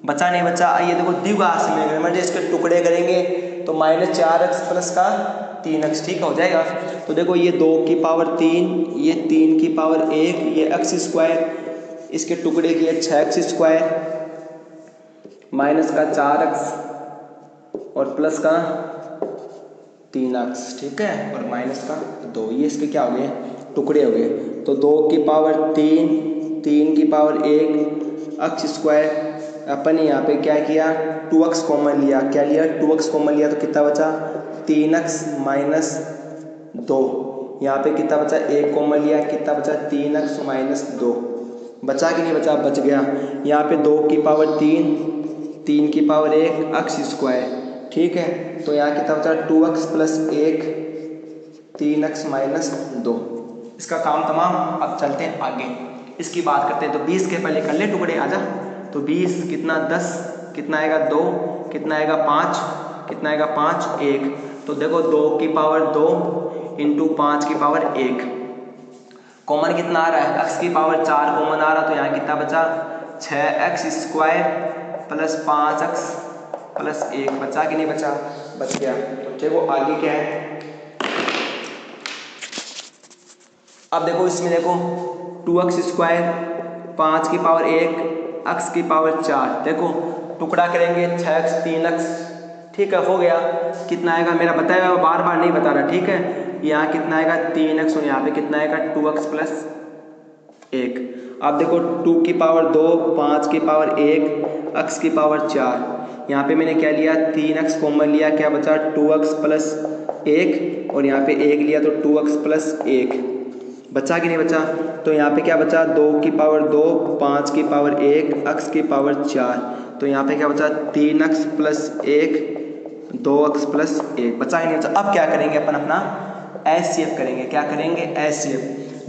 S1: बचा नहीं बचा। ये देखो द्विघात समीकरण में इसके टुकड़े करेंगे तो माइनस 4x प्लस का 3x, ठीक हो जाएगा। तो देखो ये 2 की पावर 3, ये 3 की पावर 1, ये x स्क्वायर, इसके टुकड़े किए 6x स्क्वायर माइनस का 4x और प्लस का 3x, ठीक है, और माइनस का 2, ये इसके क्या हो गए? टुकड़े हो गए। तो 2 की पावर 3 3 की पावर 1 x स्क्वायर, अपन ने यहाँ पे क्या किया? 2x कॉमन लिया। क्या लिया? 2x कॉमन लिया, तो कितना बचा? 3x minus 2। यहाँ पे कितना बचा? 1 कॉमन लिया, कितना बचा? 3x minus 2। बचा कि नहीं बचा? बच गया। यहाँ पे 2 की पावर 3 3 की पावर 1 x स्क्वायर, ठीक है, तो यहाँ कितना बचा? 2x plus 1 3x minus 2। इसका काम तमाम। अब चलते हैं आगे, इसकी बात करते हैं। तो 20 के पहले कर ले टुकड़े, आजा। तो 20 कितना 10 कितना आएगा? 2 कितना आएगा? 5 कितना आएगा? 5 1। तो देखो 2 की पावर 2 इंटू 5 की पावर 1, कॉमन कितना आ रहा है? x की पावर 4 कॉमन आ रहा, तो यहाँ कितना बचा? 6x square plus 5x plus 1। बचा कि नहीं बचा? बच गया। तो देखो आगे क्या है। अब देखो इसमें देखो 2x स्क्वायर 5 की पावर 1 x की पावर 4, देखो टुकड़ा करेंगे 6x 3x, ठीक है, हो गया। कितना आएगा? मेरा बताया हुआ बार बार नहीं बता रहा, ठीक है। यहाँ कितना आएगा? 3x और यहाँ पे कितना आएगा? 2x plus 1। आप देखो 2 की पावर 2, 5 की पावर 1, x की पावर 4। यहाँ पे मैंने क्या लिया, 3x कॉमन लिया, क्या बचा 2x प्लस 1, और यहाँ पे 1 लिया तो 2x प्लस 1 बचा कि नहीं बचा। तो यहाँ पे क्या बचा, 2 की पावर 2, 5 की पावर 1, x की पावर 4। तो यहाँ पे क्या बचा 3x प्लस 1, 2x प्लस 1 बचा ही नहीं बचा। अब क्या करेंगे अपन अपना HCF करेंगे। क्या करेंगे HCF।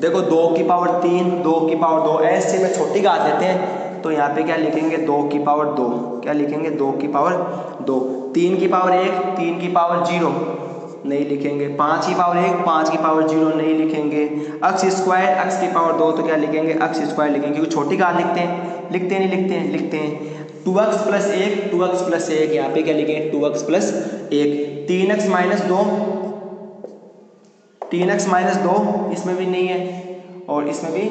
S1: देखो 2 की पावर 3, 2 की पावर 2, HCF में छोटी घात देते हैं तो यहाँ पे क्या लिखेंगे 2 की पावर 2, क्या लिखेंगे 2 की पावर 2। 3 की पावर 1, 3 की पावर 0 नहीं लिखेंगे। 5 की पावर 1, 5 की पावर 0 नहीं लिखेंगे। x स्क्वायर, x की पावर 2 तो क्या लिखेंगे x स्क्वायर लिखेंगे, क्योंकि छोटी घात लिखते हैं, लिखते नहीं लिखते हैं, लिखते हैं। 2x प्लस 1, 2x प्लस 1, यहाँ पे क्या लिखेंगे 2x plus 1। 3x minus 2, 3x minus 2 इसमें भी नहीं है और इसमें भी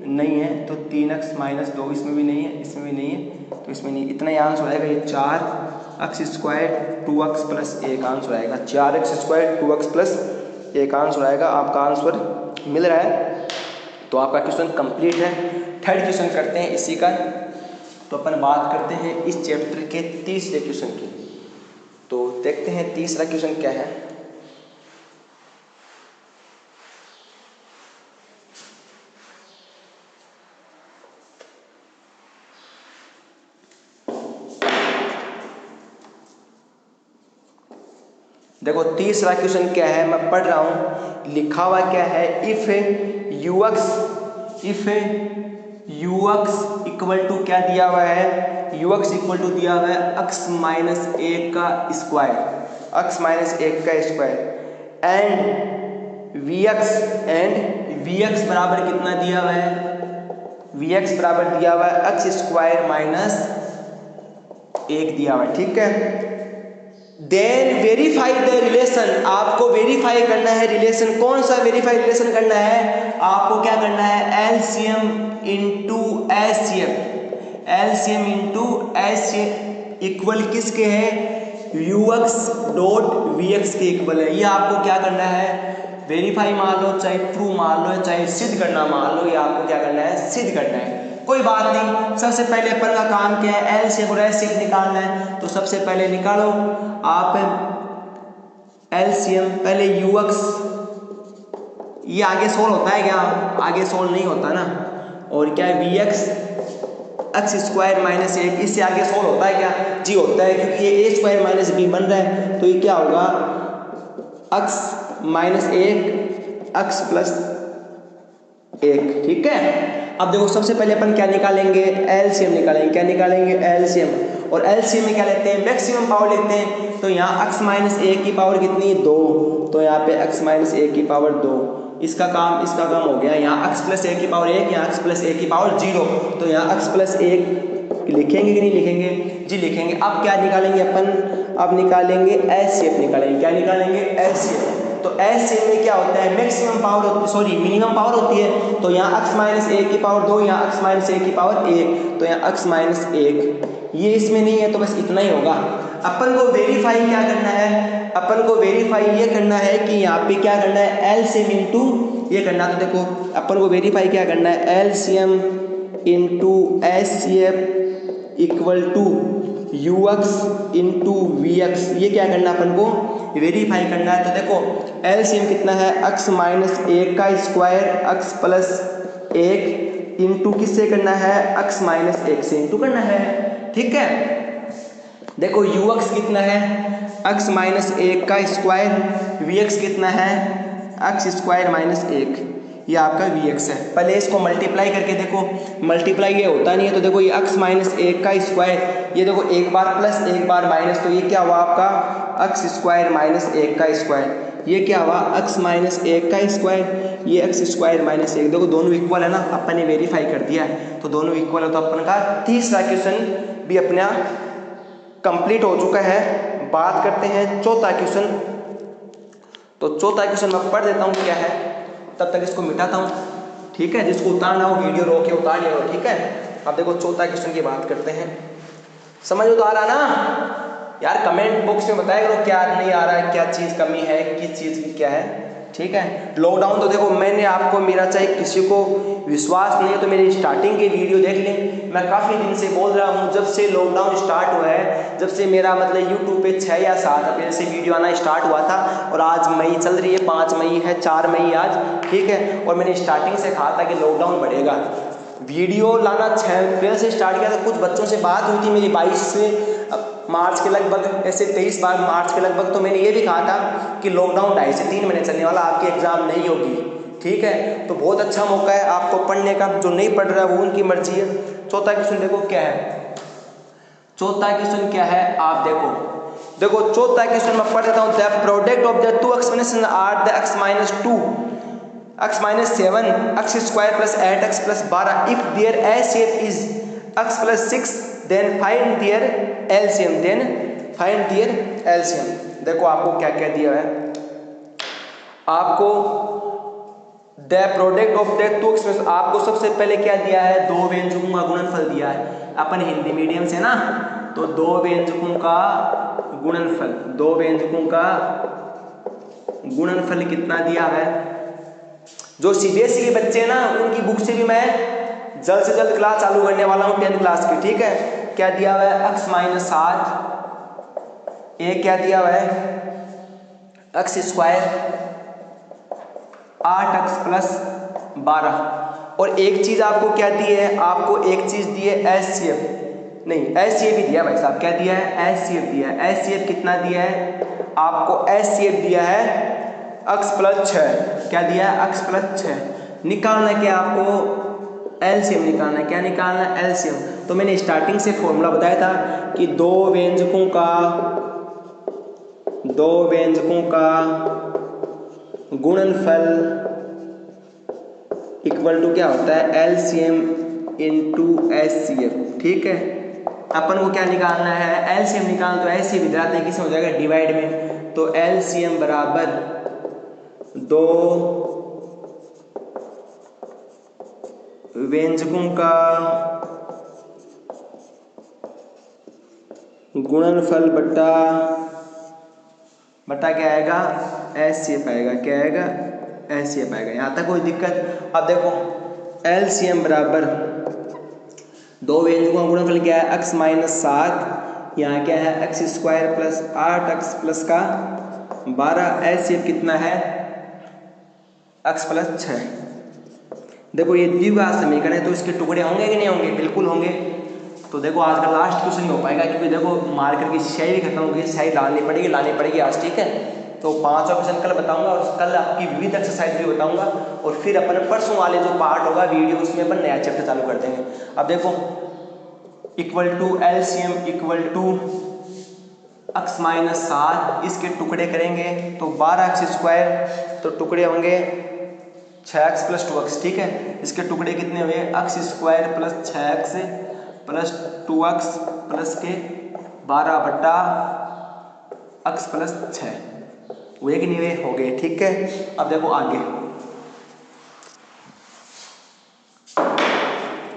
S1: नहीं है, तो 3x माइनस 2 इसमें भी नहीं है, इसमें भी नहीं है, तो इसमें नहीं। इतना ही आंसर आएगा, ये 4x square 2x plus 1 answer आएगा। 4x square 2x plus 1 answer आएगा। आपका आंसर मिल रहा है, तो आपका क्वेश्चन कंप्लीट है। थर्ड क्वेश्चन करते हैं इसी का। तो अपन बात करते हैं इस चैप्टर के तीसरे क्वेश्चन की। तो देखते हैं तीसरा क्वेश्चन क्या है। देखो तीसरा क्वेश्चन क्या है, मैं पढ़ रहा हूं, लिखा हुआ क्या है, इफ ux इक्वल टू क्या दिया हुआ है, ux इक्वल टू दिया हुआ है x माइनस 1 का स्क्वायर, x माइनस 1 का स्क्वायर, एंड vx बराबर कितना दिया हुआ है, vx बराबर दिया हुआ है x स्क्वायर माइनस 1 दिया हुआ है, ठीक है। देन वेरीफाई द रिलेशन, आपको वेरीफाई करना है रिलेशन। कौन सा वेरीफाई रिलेशन करना है, आपको क्या करना है, एलसीएम इंटू एचसीएफ इक्वल किसके है, ux डॉट vx के इक्वल है। ये आपको क्या करना है, वेरीफाई मान लो, चाहे ट्रू मान लो, चाहे सिद्ध करना मान लो, ये आपको क्या करना है, सिद्ध करना है। कोई बात नहीं, सबसे पहले अपन का काम क्या है, एलसीएम और एचसीएफ निकालना है। तो सबसे पहले निकालो आप एलसीएम, पहले ux, ये आगे सोल्व होता है क्या, आगे सोल्व नहीं होता ना, और क्या है vx x स्क्वायर माइनस 1, इससे आगे सोल्व होता है क्या, जी होता है, क्योंकि ये a स्क्वायर माइनस b बन रहा है, तो ये क्या होगा x माइनस 1 x प्लस 1, ठीक है। अब देखो सबसे पहले अपन क्या निकालेंगे, एलसीएम निकालेंगे। क्या निकालेंगे, एलसीएम, और एलसीएम में क्या लेते हैं, मैक्सिमम पावर लेते हैं। तो यहाँ x माइनस 1 की पावर कितनी, 2, तो यहाँ पे x माइनस 1 की पावर 2, इसका काम हो गया। यहाँ x प्लस 1 की पावर 1, यहाँ x प्लस 1 की पावर 0, तो यहाँ x प्लस 1 लिखेंगे कि नहीं लिखेंगे, जी लिखेंगे। अब क्या निकालेंगे अपन, अब निकालेंगे एचसीएफ निकालेंगे। क्या निकालेंगे, एचसीएफ। तो एचसीएफ में क्या होता है, मैक्सिमम पावर होती है, सॉरी मिनिमम पावर होती है। तो यहाँ x माइनस 1 की पावर 2, यहाँ x माइनस 1 की पावर 1, तो यहाँ x माइनस 1, ये इसमें नहीं है, तो बस इतना ही होगा। अपन को वेरीफाई क्या करना है, अपन को वेरीफाई ये करना है कि यहाँ पे क्या करना है, एलसीएम इंटू ये करना। तो देखो अपन को वेरीफाई क्या करना है, LCM into HCF equal to ux into VX, ये क्या करना है, अपन को वेरीफाई करना है। तो देखो एलसीएम कितना है, x माइनस 1 का स्क्वायर x प्लस 1 इंटू किससे करना है, x माइनस 1 से इंटू करना है, ठीक है। देखो ux कितना है, x माइनस 1 का स्क्वायर, vx कितना है, x स्क्वायर माइनस 1, ये आपका vx है। पहले इसको मल्टीप्लाई करके देखो, मल्टीप्लाई ये होता नहीं है, तो देखो ये x माइनस 1 का स्क्वायर, ये देखो एक बार प्लस एक बार माइनस, तो ये क्या हुआ आपका x स्क्वायर माइनस 1 का स्क्वायर, ये क्या हुआ x माइनस 1 का स्क्वायर, ये x स्क्वायर माइनस 1, देखो दोनों इक्वल है ना, अपन ने वेरीफाई कर दिया है, तो दोनों इक्वल है। तो अपन का तीसरा क्वेश्चन भी अपना कंप्लीट हो चुका है। बात करते हैं चौथा क्वेश्चन। तो चौथा क्वेश्चन मैं पढ़ देता हूँ क्या है, तब तक इसको मिटाता हूँ, ठीक है। जिसको उतारना हो वीडियो रोक के उतार लिया हो, ठीक है। अब देखो चौथा क्वेश्चन की बात करते हैं। समझ तो आ रहा ना यार, कमेंट बॉक्स में बताया करो क्या नहीं आ रहा है, क्या चीज़ कमी है, किस चीज़ की क्या है। ठीक है। लॉकडाउन तो देखो मैंने आपको, मेरा चाहे किसी को विश्वास नहीं है तो मेरी स्टार्टिंग की वीडियो देख लें। मैं काफ़ी दिन से बोल रहा हूँ, जब से लॉकडाउन स्टार्ट हुआ है, जब से मेरा मतलब यूट्यूब पे 6 या 7 अप्रैल से वीडियो आना स्टार्ट हुआ था और आज मई चल रही है, 5 मई है, 4 मई आज, ठीक है। और मैंने स्टार्टिंग से कहा था कि लॉकडाउन बढ़ेगा, वीडियो लाना 6 अप्रैल से स्टार्ट किया था। कुछ बच्चों से बात हुई थी मेरी 22 से मार्च के लगभग, ऐसे 23 मार्च के लगभग, तो मैंने ये भी कहा था कि लॉकडाउन 2.5 से 3 महीने चलने वाला, आपकी एग्ज़ाम नहीं होगी, ठीक है। तो बहुत अच्छा मौका है आपको पढ़ने का, जो नहीं पढ़ रहा है वो उनकी मर्जी है। चौथा क्वेश्चन देखो क्या है, चौथा क्वेश्चन क्या है आप देखो चौथा क्वेश्चन मैं पढ़ देता हूँ। The product of the two explanation are the x minus 2 x minus 7 x square plus 8x plus 12 if their a shape is x plus 6 then find their LCM, देखो आपको क्या क्या दिया है, आपको the product of the two expression, आपको सबसे पहले क्या दिया है, दो व्यंजकों का गुणनफल दिया है। अपन हिंदी मीडियम से ना, तो दो व्यंजकों का गुणनफल, दो व्यंजकों का गुणनफल कितना दिया है। जो सीबीएसई के बच्चे हैं ना, उनकी बुक से भी मैं जल्द से जल्द क्लास चालू करने वाला हूँ 10th क्लास की, ठीक है। क्या दिया हुआ है, x माइनस 7, ए क्या दिया हुआ है, x स्क्वायर 8x प्लस 12, और एक चीज आपको क्या दी है, आपको एक चीज दी है एचसीएफ, नहीं एचसीएफ ही दिया भाई साहब, क्या दिया है, एचसीएफ दिया है। एचसीएफ कितना दिया है आपको, एचसीएफ दिया है x प्लस 6, क्या दिया है, x प्लस 6। निकालना क्या आपको, एलसीएम निकालना, क्या निकालना, एलसीएम। तो मैंने स्टार्टिंग से फॉर्मूला बताया था कि दो व्यंजकों का गुणनफल इक्वल टू क्या होता है, एलसीएम इनटू एचसीएफ, ठीक है। अपन को क्या निकालना है, एलसीएम निकालना, तो ऐसे विधि किस हो जाएगा, डिवाइड में, तो एलसीएम बराबर दो व्यंजकों का गुणनफल बटा क्या आएगा, एचसीएफ आएगा, क्या आएगा, एचसीएफ आएगा। यहाँ तक कोई दिक्कत। अब देखो एलसीएम बराबर दो व्यंजकों का गुणनफल क्या है, x माइनस 7, यहाँ क्या है, x square plus 8x plus का 12, एचसीएफ कितना है, x प्लस 6। देखो ये द्विघात समीकरण है, तो इसके टुकड़े होंगे कि नहीं होंगे, बिल्कुल होंगे। तो देखो आज का लास्ट क्वेश्चन नहीं हो पाएगा, क्योंकि देखो मार्कर की स्याही खत्म होगी, स्याही लानी पड़ेगी आज, ठीक है। तो 5वां क्वेश्चन कल बताऊंगा, और कल आपकी विविध एक्सरसाइज भी बताऊंगा, और फिर अपन परसों वाले जो पार्ट होगा वीडियो, उसमें अपन नया चैप्टर चालू कर देंगे। अब देखो equal to LCM equal to x minus 7, इसके टुकड़े करेंगे तो 12x स्क्वायर, तो टुकड़े होंगे 6x प्लस 2x, ठीक है। इसके टुकड़े कितने हुए, x square plus 6x plus 2x plus के 12 बटा x प्लस 6, हुए कि नहीं हुए, हो गए, ठीक है। अब देखो आगे,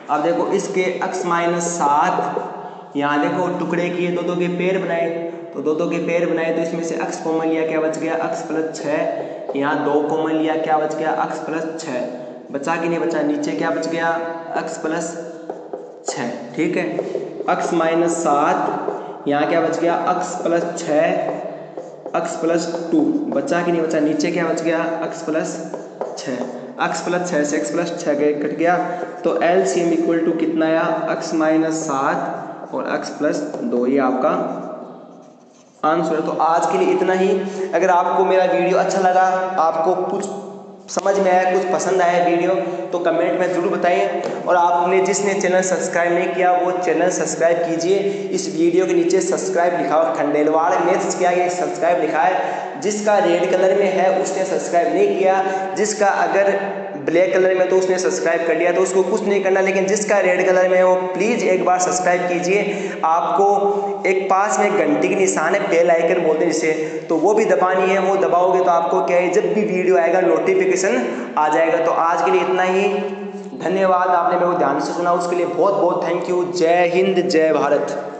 S1: अब देखो इसके x माइनस 7, यहाँ देखो टुकड़े किए, दो के पेड़ बनाए, तो दो के पेड़ बनाए, तो इसमें से x कॉमन लिया, क्या बच गया, x प्लस 6, यहाँ 2 कॉमन लिया, क्या बच गया, x प्लस 6, बचा कि नहीं बचा, नीचे क्या बच गया, x प्लस 6, ठीक है। x माइनस 7, यहाँ क्या बच गया, x प्लस 6, x प्लस 2, बचा कि नहीं बचा, नीचे क्या बच गया, x प्लस 6, x प्लस 6 से x प्लस 6 कट गया, तो एलसीएम इक्वल टू कितना आया, x माइनस 7 और x प्लस 2, ये आपका आंसर है। तो आज के लिए इतना ही। अगर आपको मेरा वीडियो अच्छा लगा, आपको कुछ समझ में आया, कुछ पसंद आया वीडियो, तो कमेंट में ज़रूर बताइए, और आपने जिसने चैनल सब्सक्राइब नहीं किया वो चैनल सब्सक्राइब कीजिए। इस वीडियो के नीचे सब्सक्राइब लिखा और खंडेलवाल मैथ्स किया, ये सब्सक्राइब लिखा है, जिसका रेड कलर में है उसने सब्सक्राइब नहीं किया, जिसका अगर ब्लैक कलर में तो उसने सब्सक्राइब कर लिया, तो उसको कुछ नहीं करना, लेकिन जिसका रेड कलर में है वो प्लीज़ एक बार सब्सक्राइब कीजिए। आपको एक पास में घंटी की निशान है, बेल आइकन बोलते हैं जिसे, तो वो भी दबानी है, वो दबाओगे तो आपको क्या है, जब भी वीडियो आएगा नोटिफिकेशन आ जाएगा। तो आज के लिए इतना ही, धन्यवाद, आपने मेरे को ध्यान से सुना, उसके लिए बहुत बहुत थैंक यू। जय हिंद, जय भारत।